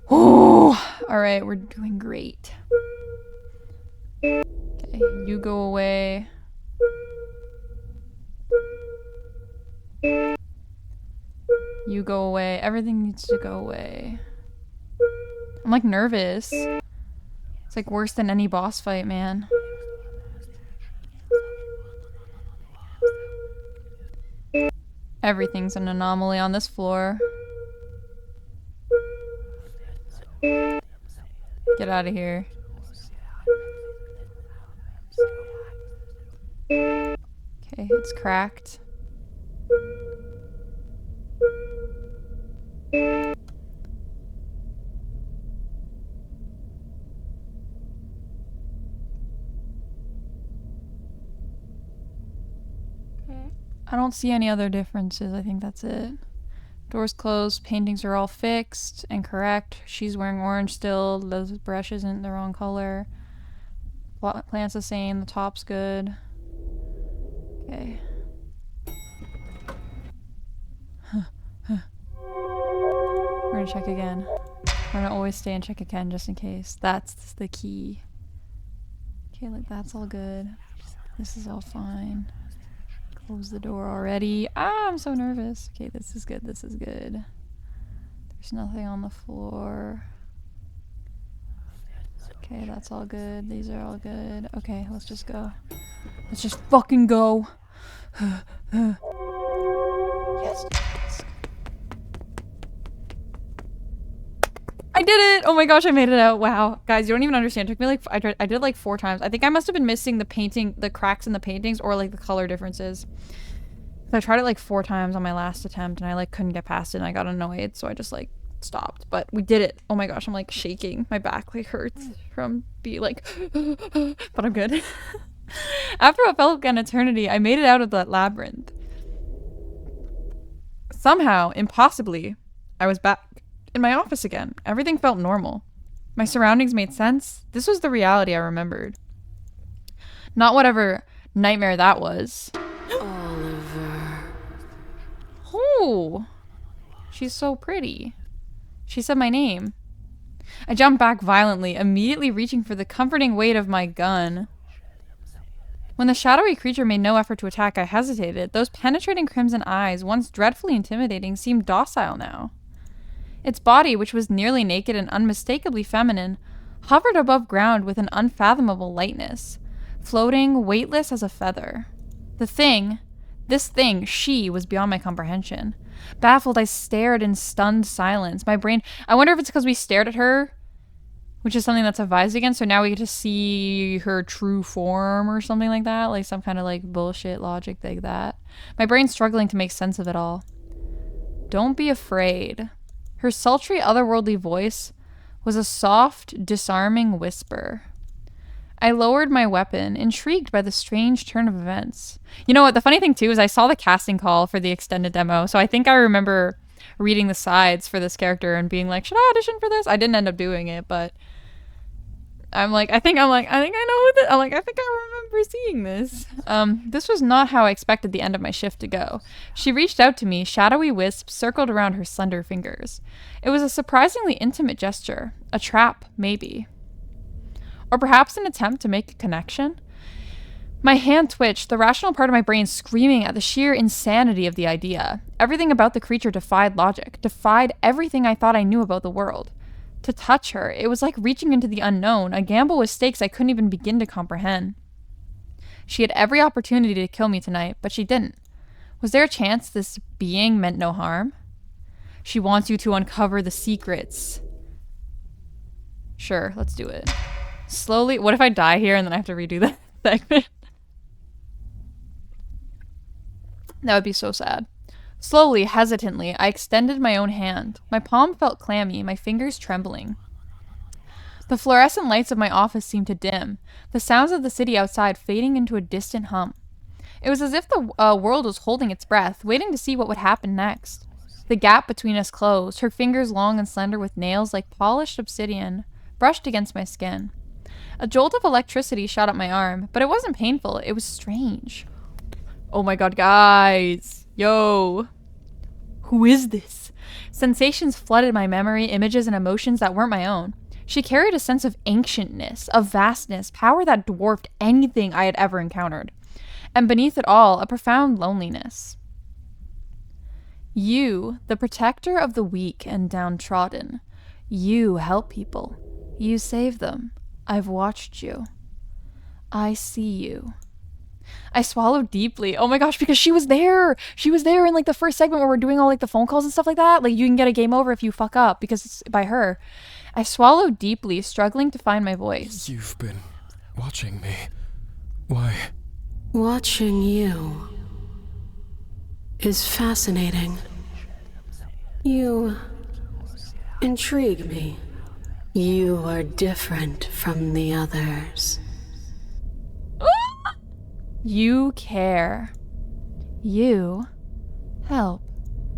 A: Oh, alright, we're doing great. Okay, you go away. You go away. Everything needs to go away. I'm like nervous. It's like worse than any boss fight, man. Everything's an anomaly on this floor. Get out of here. Okay, it's cracked. I don't see any other differences. I think that's it. Doors closed, paintings are all fixed and correct. She's wearing orange still. The brush isn't the wrong color. Plant's the same. The top's good. Okay. We're gonna check again. We're gonna always stay and check again just in case. That's the key. Okay, like that's all good. This is all fine. Close the door already. Ah, I'm so nervous. Okay, this is good. This is good. There's nothing on the floor. Okay, that's all good. These are all good. Okay, let's just go. Let's just fucking go. Yes. I did it! Oh my gosh, I made it out. Wow. Guys, you don't even understand. It took me like, I did it like 4 times. I think I must have been missing the cracks in the paintings or like the color differences. I tried it like 4 times on my last attempt and I like couldn't get past it and I got annoyed, so I just like stopped. But we did it. Oh my gosh, I'm like shaking. My back like hurts from being like, but I'm good. After what felt like an eternity, I made it out of that labyrinth. Somehow, impossibly, I was back in my office again. Everything felt normal. My surroundings made sense. This was the reality I remembered. Not whatever nightmare that was.
C: Oliver.
A: Oh, she's so pretty. She said my name. I jumped back violently, immediately reaching for the comforting weight of my gun. When the shadowy creature made no effort to attack, I hesitated. Those penetrating crimson eyes, once dreadfully intimidating, seemed docile now. Its body, which was nearly naked and unmistakably feminine, hovered above ground with an unfathomable lightness, floating, weightless as a feather. This thing, she, was beyond my comprehension. Baffled, I stared in stunned silence. My brain, I wonder if it's because we stared at her, which is something that's advised against, so now we get to see her true form or something like that, like some kind of like bullshit logic like that. My brain's struggling to make sense of it all. Don't be afraid. Her sultry, otherworldly voice was a soft, disarming whisper. I lowered my weapon, intrigued by the strange turn of events. You know what, the funny thing too is I saw the casting call for the extended demo, so I think I remember reading the sides for this character and being like, should I audition for this? I didn't end up doing it, but I think I know who this, I think I remember seeing this. This was not how I expected the end of my shift to go. She reached out to me, shadowy wisps circled around her slender fingers. It was a surprisingly intimate gesture. A trap, maybe. Or perhaps an attempt to make a connection? My hand twitched, the rational part of my brain screaming at the sheer insanity of the idea. Everything about the creature defied logic, defied everything I thought I knew about the world. To touch her, it was like reaching into the unknown, a gamble with stakes I couldn't even begin to comprehend. She had every opportunity to kill me tonight, but she didn't. Was there a chance this being meant no harm? She wants you to uncover the secrets. Sure, let's do it. Slowly, what if I die here and then I have to redo that segment? That would be so sad. Slowly, hesitantly, I extended my own hand. My palm felt clammy, my fingers trembling. The fluorescent lights of my office seemed to dim, the sounds of the city outside fading into a distant hum. It was as if the world was holding its breath, waiting to see what would happen next. The gap between us closed, her fingers long and slender with nails like polished obsidian, brushed against my skin. A jolt of electricity shot up my arm, but it wasn't painful, it was strange. Oh my god, guys! Yo! Who is this? Sensations flooded my memory, images and emotions that weren't my own. She carried a sense of ancientness, of vastness, power that dwarfed anything I had ever encountered. And beneath it all, a profound loneliness. You, the protector of the weak and downtrodden. You help people. You save them. I've watched you. I see you. I swallowed deeply. Oh my gosh, because she was there. She was there in like the first segment where we're doing all like the phone calls and stuff like that. Like you can get a game over if you fuck up because it's by her. I swallowed deeply, struggling to find my voice.
B: You've been watching me. Why?
C: Watching you is fascinating. You intrigue me. You are different from the others.
A: You care. You help.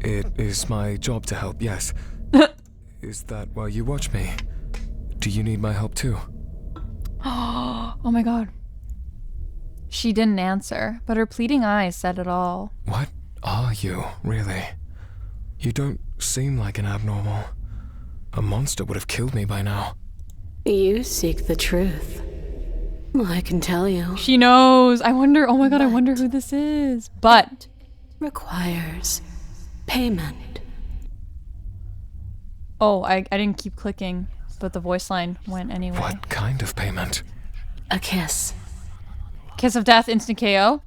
B: It is my job to help, yes. Is that why you watch me? Do you need my help too?
A: Oh my god. She didn't answer, but her pleading eyes said it all.
B: What are you, really? You don't seem like an abnormal. A monster would have killed me by now.
C: You seek the truth. I can tell you.
A: She knows. I wonder, oh my god, I wonder who this is. But
C: requires payment.
A: Oh, I didn't keep clicking, but the voice line went anyway.
B: What kind of payment?
C: A kiss.
A: Kiss of death, instant KO.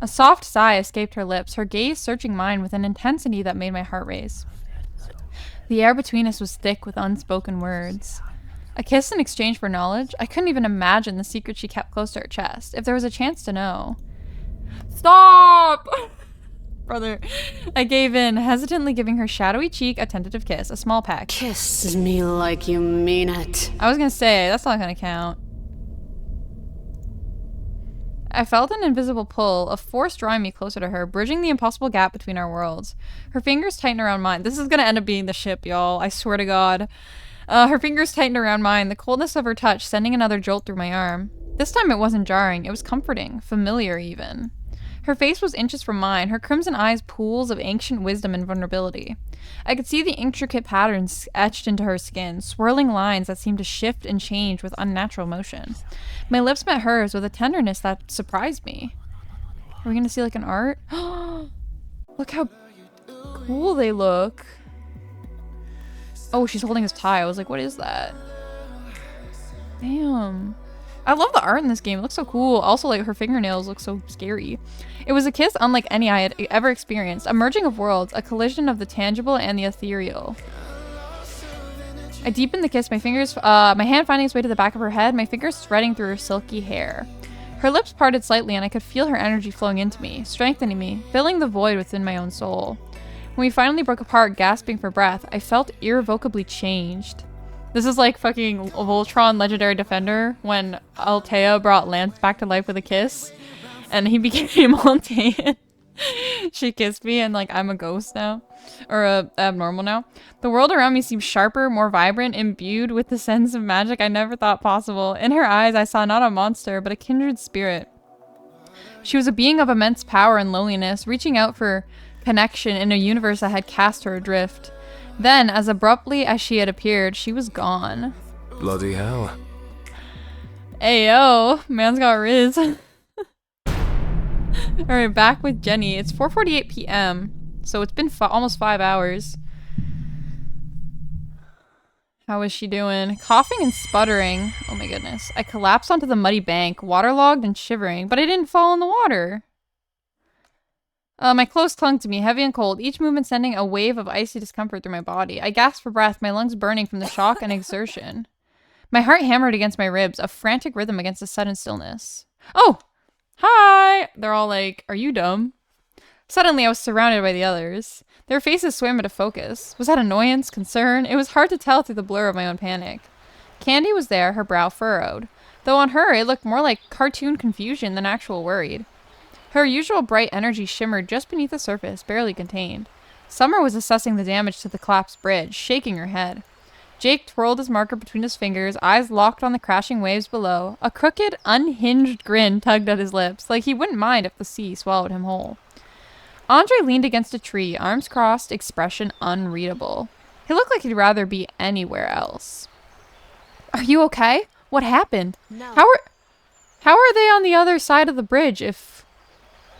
A: A soft sigh escaped her lips, her gaze searching mine with an intensity that made my heart race. The air between us was thick with unspoken words. A kiss in exchange for knowledge? I couldn't even imagine the secret she kept close to her chest, if there was a chance to know. Stop! Brother. I gave in, hesitantly giving her shadowy cheek a tentative kiss, a small peck.
C: Kiss me like you mean it.
A: I was gonna say, that's not gonna count. I felt an invisible pull, a force drawing me closer to her, bridging the impossible gap between our worlds. Her fingers tightened around mine. This is gonna end up being the ship, y'all. I swear to God. Her fingers tightened around mine, the coldness of her touch sending another jolt through my arm. This time it wasn't jarring, it was comforting, familiar even. Her face was inches from mine, her crimson eyes pools of ancient wisdom and vulnerability. I could see the intricate patterns etched into her skin, swirling lines that seemed to shift and change with unnatural motion. My lips met hers with a tenderness that surprised me. Are we gonna see like an art? Look how cool they look. Oh, she's holding his tie. I was like, what is that? Damn. I love the art in this game. It looks so cool. Also, like, her fingernails look so scary. It was a kiss unlike any I had ever experienced. A merging of worlds, a collision of the tangible and the ethereal. I deepened the kiss, my hand finding its way to the back of her head, my fingers threading through her silky hair. Her lips parted slightly and I could feel her energy flowing into me, strengthening me, filling the void within my own soul. When we finally broke apart, gasping for breath, I felt irrevocably changed. This is like fucking Voltron Legendary Defender when Altea brought Lance back to life with a kiss and he became Altean. She kissed me and like I'm a ghost now. Or abnormal now. The world around me seemed sharper, more vibrant, imbued with the sense of magic I never thought possible. In her eyes, I saw not a monster, but a kindred spirit. She was a being of immense power and loneliness, reaching out for connection in a universe that had cast her adrift. Then, as abruptly as she had appeared, she was gone.
B: Bloody hell.
A: Ayo, man's got riz. Alright, back with Jenny. It's 4:48 p.m. So it's been almost 5 hours. How is she doing? Coughing and sputtering. Oh my goodness. I collapsed onto the muddy bank, waterlogged and shivering, but I didn't fall in the water. My clothes clung to me, heavy and cold, each movement sending a wave of icy discomfort through my body. I gasped for breath, my lungs burning from the shock and exertion. My heart hammered against my ribs, a frantic rhythm against the sudden stillness. Oh! Hi! They're all like, are you dumb? Suddenly, I was surrounded by the others. Their faces swam into focus. Was that annoyance? Concern? It was hard to tell through the blur of my own panic. Candy was there, her brow furrowed. Though on her, it looked more like cartoon confusion than actual worried. Her usual bright energy shimmered just beneath the surface, barely contained. Summer was assessing the damage to the collapsed bridge, shaking her head. Jake twirled his marker between his fingers, eyes locked on the crashing waves below. A crooked, unhinged grin tugged at his lips, like he wouldn't mind if the sea swallowed him whole. Andre leaned against a tree, arms crossed, expression unreadable. He looked like he'd rather be anywhere else. Are you okay? What happened?
C: No.
A: How are they on the other side of the bridge if...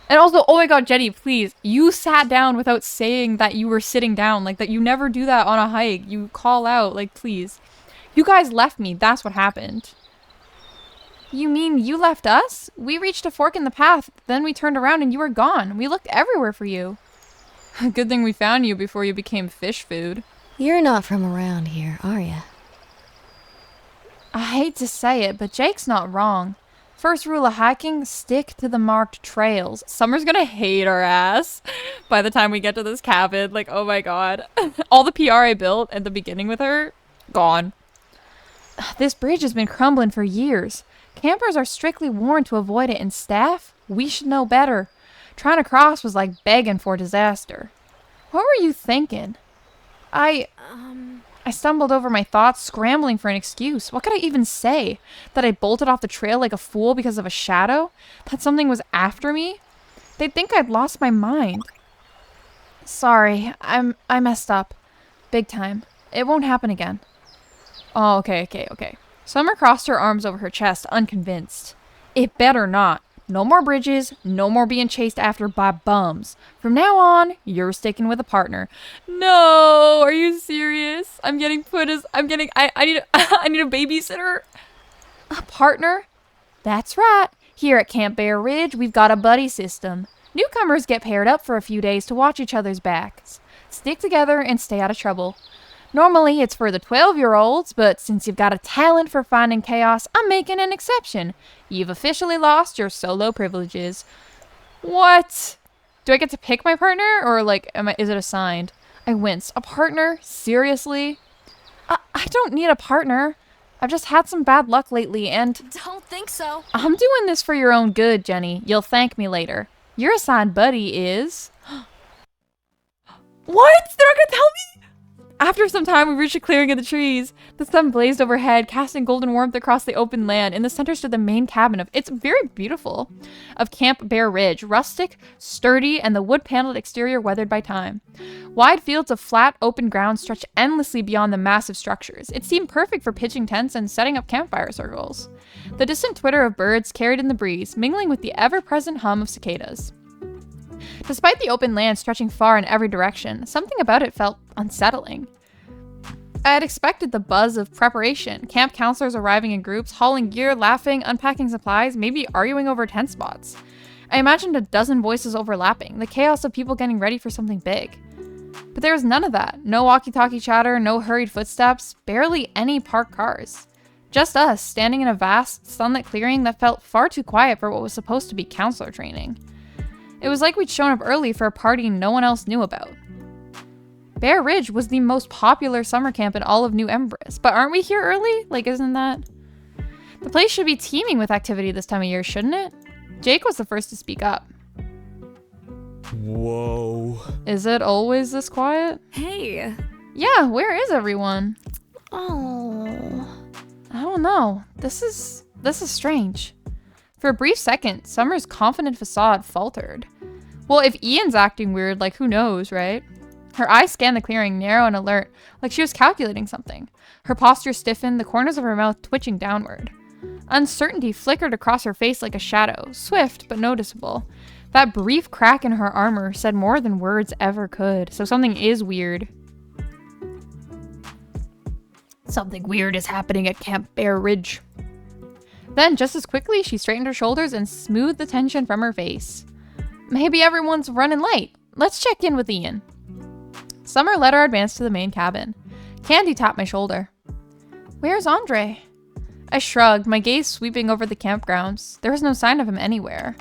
A: And also, oh my god, Jenny, please, you sat down without saying that you were sitting down. Like, that you never do that on a hike. You call out, like, please. You guys left me. That's what happened. You mean you left us? We reached a fork in the path, then we turned around and you were gone. We looked everywhere for you. Good thing we found you before you became fish food.
C: You're not from around here, are you?
A: I hate to say it, but Jake's not wrong. First rule of hiking, stick to the marked trails. Summer's gonna hate our ass by the time we get to this cabin. Like, oh my god. All the PR I built at the beginning with her, gone. This bridge has been crumbling for years. Campers are strictly warned to avoid it, and staff, we should know better. Trying to cross was like begging for disaster. What were you thinking? I stumbled over my thoughts, scrambling for an excuse. What could I even say? That I bolted off the trail like a fool because of a shadow? That something was after me? They'd think I'd lost my mind. Sorry, I messed up. Big time. It won't happen again. Oh, okay. Summer crossed her arms over her chest, unconvinced. It better not. No more bridges, no more being chased after by bums. From now on, you're sticking with a partner. No, are you serious? I need a babysitter. A partner? That's right. Here at Camp Bear Ridge, we've got a buddy system. Newcomers get paired up for a few days to watch each other's backs. Stick together and stay out of trouble. Normally, it's for the 12-year-olds, but since you've got a talent for finding chaos, I'm making an exception. You've officially lost your solo privileges. What? Do I get to pick my partner, or, like, is it assigned? I wince. A partner? Seriously? I don't need a partner. I've just had some bad luck lately, and...
C: Don't think so.
A: I'm doing this for your own good, Jenny. You'll thank me later. Your assigned buddy is... What? They're not gonna tell me? After some time, we reached a clearing in the trees. The sun blazed overhead, casting golden warmth across the open land. In the center stood the main cabin it's very beautiful, of Camp Bear Ridge, rustic, sturdy, and the wood-paneled exterior weathered by time. Wide fields of flat, open ground stretched endlessly beyond the massive structures. It seemed perfect for pitching tents and setting up campfire circles. The distant twitter of birds carried in the breeze, mingling with the ever-present hum of cicadas. Despite the open land stretching far in every direction, something about it felt unsettling. I had expected the buzz of preparation, camp counselors arriving in groups, hauling gear, laughing, unpacking supplies, maybe arguing over tent spots. I imagined a dozen voices overlapping, the chaos of people getting ready for something big. But there was none of that. No walkie-talkie chatter, no hurried footsteps, barely any parked cars. Just us, standing in a vast, sunlit clearing that felt far too quiet for what was supposed to be counselor training. It was like we'd shown up early for a party no one else knew about. Bear Ridge was the most popular summer camp in all of New Empress, but aren't we here early? Like, isn't that... The place should be teeming with activity this time of year, shouldn't it? Jake was the first to speak up.
B: Whoa.
A: Is it always this quiet?
D: Hey.
A: Yeah, where is everyone?
D: Oh.
A: I don't know. This is strange. For a brief second, Summer's confident facade faltered. Well, if Ian's acting weird, like who knows, right? Her eyes scanned the clearing, narrow and alert, like she was calculating something. Her posture stiffened, the corners of her mouth twitching downward. Uncertainty flickered across her face like a shadow, swift but noticeable. That brief crack in her armor said more than words ever could, so something is weird. Something weird is happening at Camp Bear Ridge. Then, just as quickly, she straightened her shoulders and smoothed the tension from her face. Maybe everyone's running late. Let's check in with Ian. Summer led our advance to the main cabin. Candy tapped my shoulder. Where's Andre? I shrugged, my gaze sweeping over the campgrounds. There was no sign of him anywhere.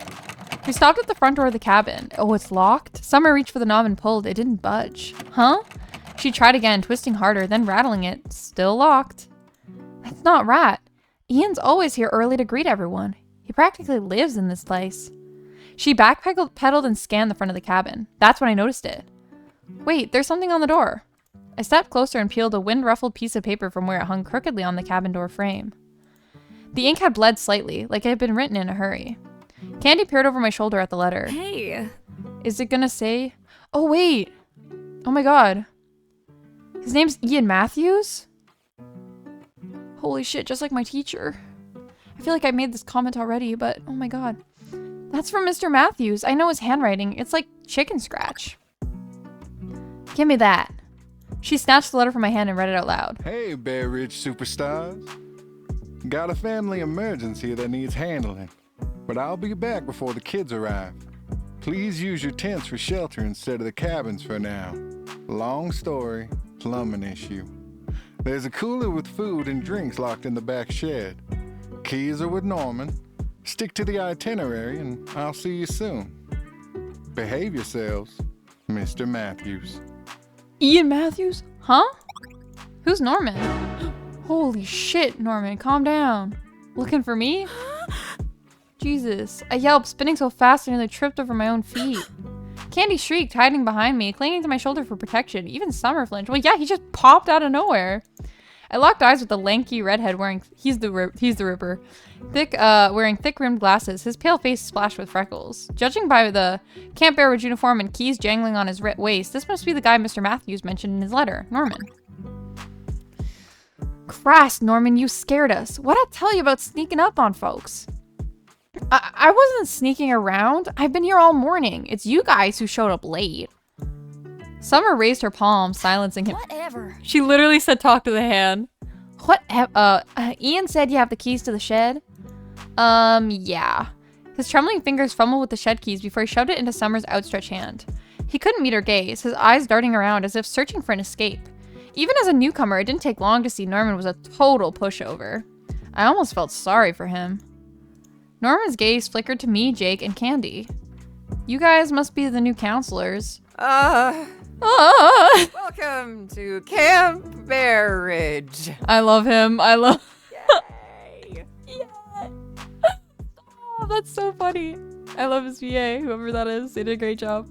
A: We stopped at the front door of the cabin. Oh, it's locked? Summer reached for the knob and pulled. It didn't budge. Huh? She tried again, twisting harder, then rattling it. Still locked. That's not right. Ian's always here early to greet everyone. He practically lives in this place. She backpedaled and scanned the front of the cabin. That's when I noticed it. Wait, there's something on the door. I stepped closer and peeled a wind-ruffled piece of paper from where it hung crookedly on the cabin door frame. The ink had bled slightly, like it had been written in a hurry. Candy peered over my shoulder at the letter.
D: Hey.
A: Is it gonna say... Oh, wait. Oh my god. His name's Ian Matthews? Holy shit, just like my teacher. I feel like I made this comment already, but oh my god. That's from Mr. Matthews. I know his handwriting. It's like chicken scratch. Give me that. She snatched the letter from my hand and read it out loud.
E: Hey, Bear Ridge superstars. Got a family emergency that needs handling, but I'll be back before the kids arrive. Please use your tents for shelter instead of the cabins for now. Long story, plumbing issue. There's a cooler with food and drinks locked in the back shed. Keys are with Norman. Stick to the itinerary and I'll see you soon. Behave yourselves, Mr. Matthews.
A: Ian Matthews? Huh? Who's Norman? Holy shit, Norman, calm down. Looking for me? Jesus. I yelped, spinning so fast I nearly tripped over my own feet. Candy shrieked, hiding behind me, clinging to my shoulder for protection. Even Summer flinched. Well, yeah, he just popped out of nowhere. I locked eyes with the lanky redhead wearing... He's the Ripper. Wearing thick-rimmed glasses, his pale face splashed with freckles. Judging by the Camp Bear Ridge uniform and keys jangling on his waist, this must be the guy Mr. Matthews mentioned in his letter, Norman. Christ, Norman, you scared us. What'd I tell you about sneaking up on folks? I wasn't sneaking around. I've been here all morning. It's you guys who showed up late. Summer raised her palm, silencing him.
D: Whatever.
A: She literally said, talk to the hand. What? Ian said you have the keys to the shed? Yeah. His trembling fingers fumbled with the shed keys before he shoved it into Summer's outstretched hand. He couldn't meet her gaze, his eyes darting around as if searching for an escape. Even as a newcomer, it didn't take long to see Norman was a total pushover. I almost felt sorry for him. Norman's gaze flickered to me, Jake, and Candy. You guys must be the new counselors.
D: Welcome to Camp Bear Ridge.
A: I love him. I love...
D: Yay.
A: Yeah. Oh, that's so funny. I love his VA, whoever that is. They did a great job.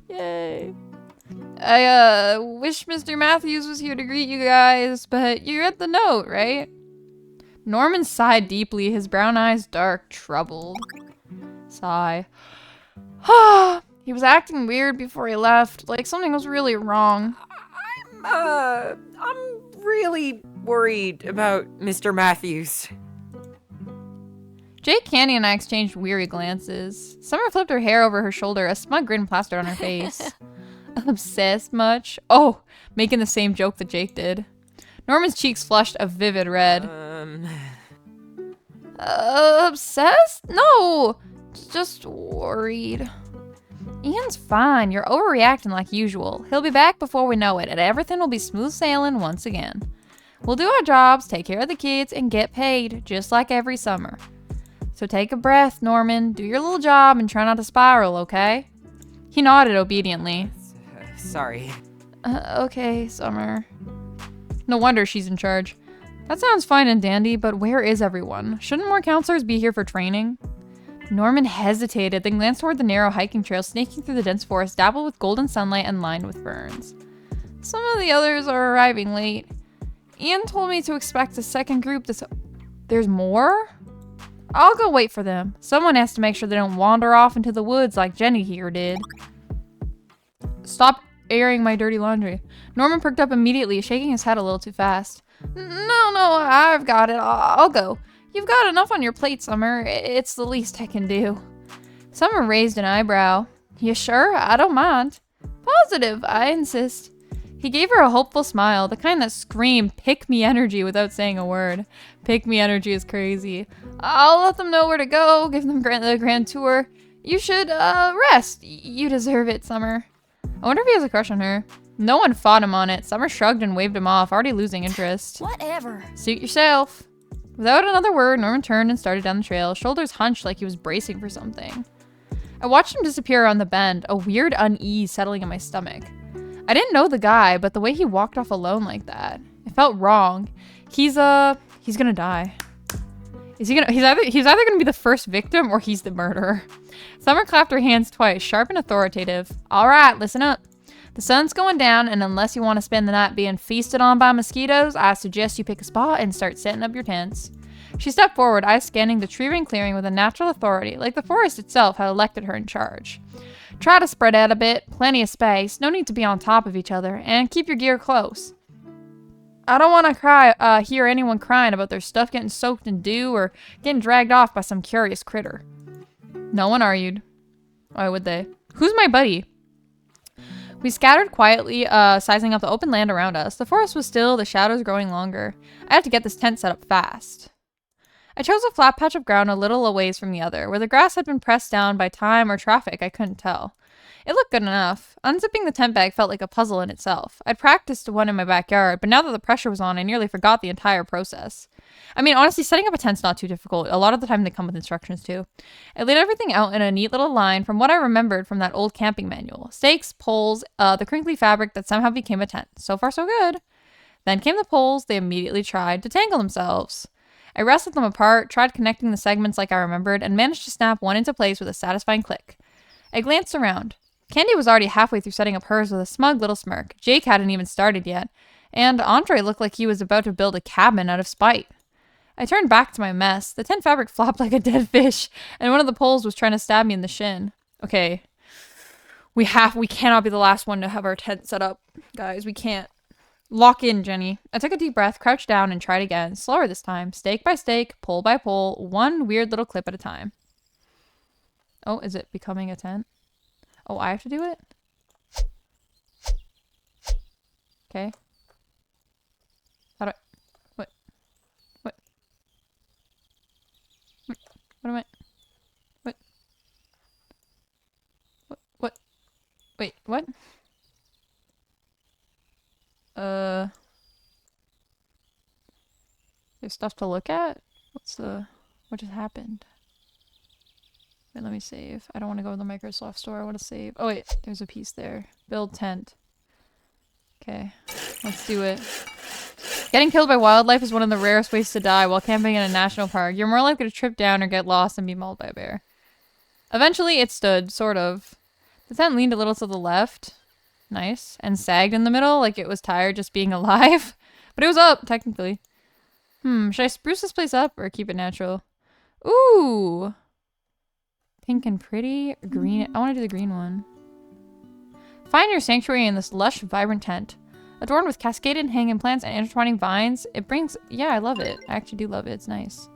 A: Yay. I wish Mr. Matthews was here to greet you guys, but you read the note, right? Norman sighed deeply, his brown eyes dark, troubled. Sigh. He was acting weird before he left, like something was really wrong.
D: I'm really worried about Mr. Matthews.
A: Jake, Candy, and I exchanged weary glances. Summer flipped her hair over her shoulder, a smug grin plastered on her face. Obsessed much? Oh, making the same joke that Jake did. Norman's cheeks flushed a vivid red. Obsessed? No, just worried. Ian's fine. You're overreacting like usual. He'll be back before we know it, and everything will be smooth sailing once again. We'll do our jobs, take care of the kids, and get paid, just like every summer. So take a breath, Norman. Do your little job and try not to spiral, okay? He nodded obediently.
D: Sorry.
A: Okay, Summer. No wonder she's in charge. That sounds fine and dandy, but where is everyone? Shouldn't more counselors be here for training? Norman hesitated, then glanced toward the narrow hiking trail snaking through the dense forest, dappled with golden sunlight and lined with ferns. Some of the others are arriving late. Ian told me to expect a second group this... There's more? I'll go wait for them. Someone has to make sure they don't wander off into the woods like Jenny here did. Stop airing my dirty laundry. Norman perked up immediately, shaking his head a little too fast. No, I've got it. I'll go. You've got enough on your plate, Summer. It's the least I can do. Summer raised an eyebrow. You sure? I don't mind. Positive, I insist. He gave her a hopeful smile, the kind that screamed pick me energy without saying a word. Pick me energy is crazy. I'll let them know where to go, give them the grand tour. You should, rest. You deserve it, Summer. I wonder if he has a crush on her. No one fought him on it. Summer shrugged and waved him off, already losing interest.
F: Whatever.
A: Suit yourself. Without another word, Norman turned and started down the trail, shoulders hunched like he was bracing for something. I watched him disappear around the bend, a weird unease settling in my stomach. I didn't know the guy, but the way he walked off alone like that, it felt wrong. He's gonna die. He's either gonna be the first victim or he's the murderer. Summer clapped her hands twice, sharp and authoritative. All right, listen up. The sun's going down, and unless you want to spend the night being feasted on by mosquitoes, I suggest you pick a spot and start setting up your tents. She stepped forward, eyes scanning the tree-ring clearing with a natural authority, like the forest itself had elected her in charge. Try to spread out a bit, plenty of space, no need to be on top of each other, and keep your gear close. I don't want to hear anyone crying about their stuff getting soaked in dew or getting dragged off by some curious critter. No one argued. Why would they? Who's my buddy? We scattered quietly, sizing up the open land around us. The forest was still, the shadows growing longer. I had to get this tent set up fast. I chose a flat patch of ground a little a ways from the other, where the grass had been pressed down by time or traffic, I couldn't tell. It looked good enough. Unzipping the tent bag felt like a puzzle in itself. I'd practiced one in my backyard, but now that the pressure was on, I nearly forgot the entire process. I mean, honestly, setting up a tent's not too difficult. A lot of the time they come with instructions too. I laid everything out in a neat little line from what I remembered from that old camping manual. Stakes, poles, the crinkly fabric that somehow became a tent. So far so good. Then came the poles. They immediately tried to tangle themselves. I wrestled them apart, tried connecting the segments like I remembered, and managed to snap one into place with a satisfying click. I glanced around. Candy was already halfway through setting up hers with a smug little smirk. Jake hadn't even started yet, and Andre looked like he was about to build a cabin out of spite. I turned back to my mess. The tent fabric flopped like a dead fish, and one of the poles was trying to stab me in the shin. Okay. We cannot be the last one to have our tent set up. Guys, we can't. Lock in, Jenny. I took a deep breath, crouched down, and tried again. Slower this time. Stake by stake, pole by pole, one weird little clip at a time. Oh, is it becoming a tent? Oh, I have to do it? Okay. How do I... What? What am I... What? Wait, what? There's stuff to look at? What just happened? Wait, let me save. I don't want to go to the Microsoft store. I want to save. Oh wait, there's a piece there. Build tent. Okay, let's do it. Getting killed by wildlife is one of the rarest ways to die while camping in a national park. You're more likely to trip down or get lost and be mauled by a bear. Eventually it stood, sort of. The tent leaned a little to the left. Nice. And sagged in the middle like it was tired just being alive. But it was up, technically. Should I spruce this place up or keep it natural? Ooh! Pink and pretty. Green. I want to do the green one. Find your sanctuary in this lush, vibrant tent. Adorned with cascaded hanging plants and intertwining vines, it brings... Yeah, I love it. I actually do love it. It's nice.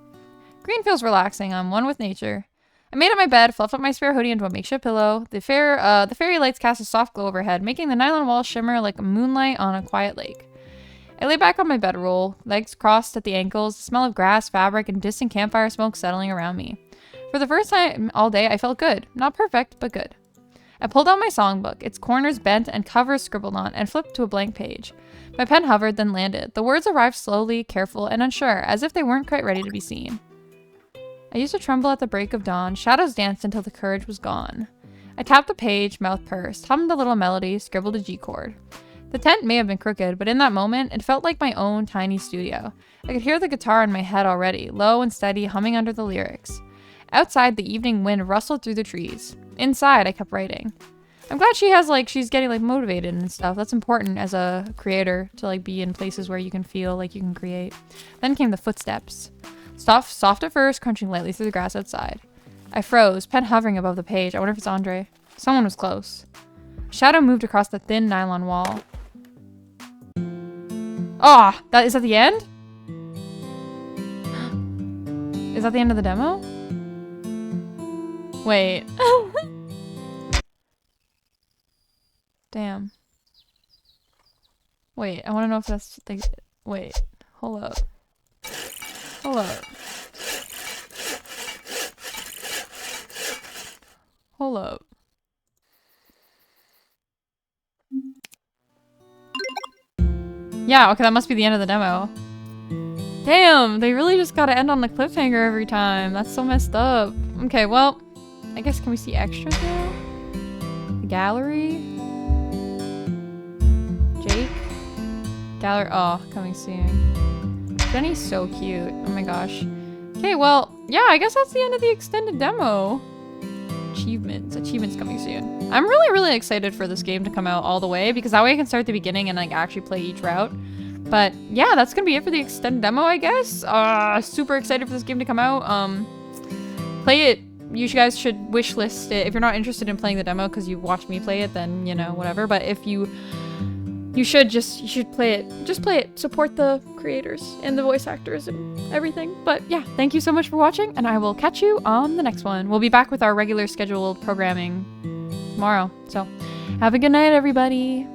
A: Green feels relaxing. I'm one with nature. I made up my bed, fluffed up my spare hoodie into a makeshift pillow. The fairy lights cast a soft glow overhead, making the nylon walls shimmer like moonlight on a quiet lake. I lay back on my bedroll, legs crossed at the ankles, the smell of grass, fabric, and distant campfire smoke settling around me. For the first time all day, I felt good. Not perfect, but good. I pulled out my songbook, its corners bent and covers scribbled on, and flipped to a blank page. My pen hovered, then landed. The words arrived slowly, careful, and unsure, as if they weren't quite ready to be seen. I used to tremble at the break of dawn. Shadows danced until the courage was gone. I tapped the page, mouth pursed, hummed a little melody, scribbled a G chord. The tent may have been crooked, but in that moment, it felt like my own tiny studio. I could hear the guitar in my head already, low and steady, humming under the lyrics. Outside, the evening wind rustled through the trees. Inside, I kept writing. I'm glad she has, like, she's getting, like, motivated and stuff. That's important as a creator, to, like, be in places where you can feel like you can create. Then came the footsteps. Soft at first, crunching lightly through the grass outside. I froze, pen hovering above the page. I wonder if it's Andre. Someone was close. A shadow moved across the thin nylon wall. Ah, is that the end? Is that the end of the demo? Wait. Damn. Wait, I want to know if that's the... Wait, hold up. Hold up. Hold up. Yeah, okay, that must be the end of the demo. Damn, they really just gotta end on the cliffhanger every time. That's so messed up. Okay, well, I guess can we see extras now? The gallery? Jake? Gallery, oh, coming soon. Jenny's so cute. Oh my gosh. Okay, well, yeah, I guess that's the end of the extended demo. Achievements coming soon. I'm really excited for this game to come out all the way because that way I can start at the beginning and like actually play each route. But yeah, that's gonna be it for the extended demo, I guess. Super excited for this game to come out. Play it. You guys should wishlist it. If you're not interested in playing the demo because you watched me play it, then you know, whatever. But if you should play it. Just play it. Support the creators and the voice actors and everything. But yeah, thank you so much for watching, and I will catch you on the next one. We'll be back with our regular scheduled programming tomorrow. So have a good night, everybody.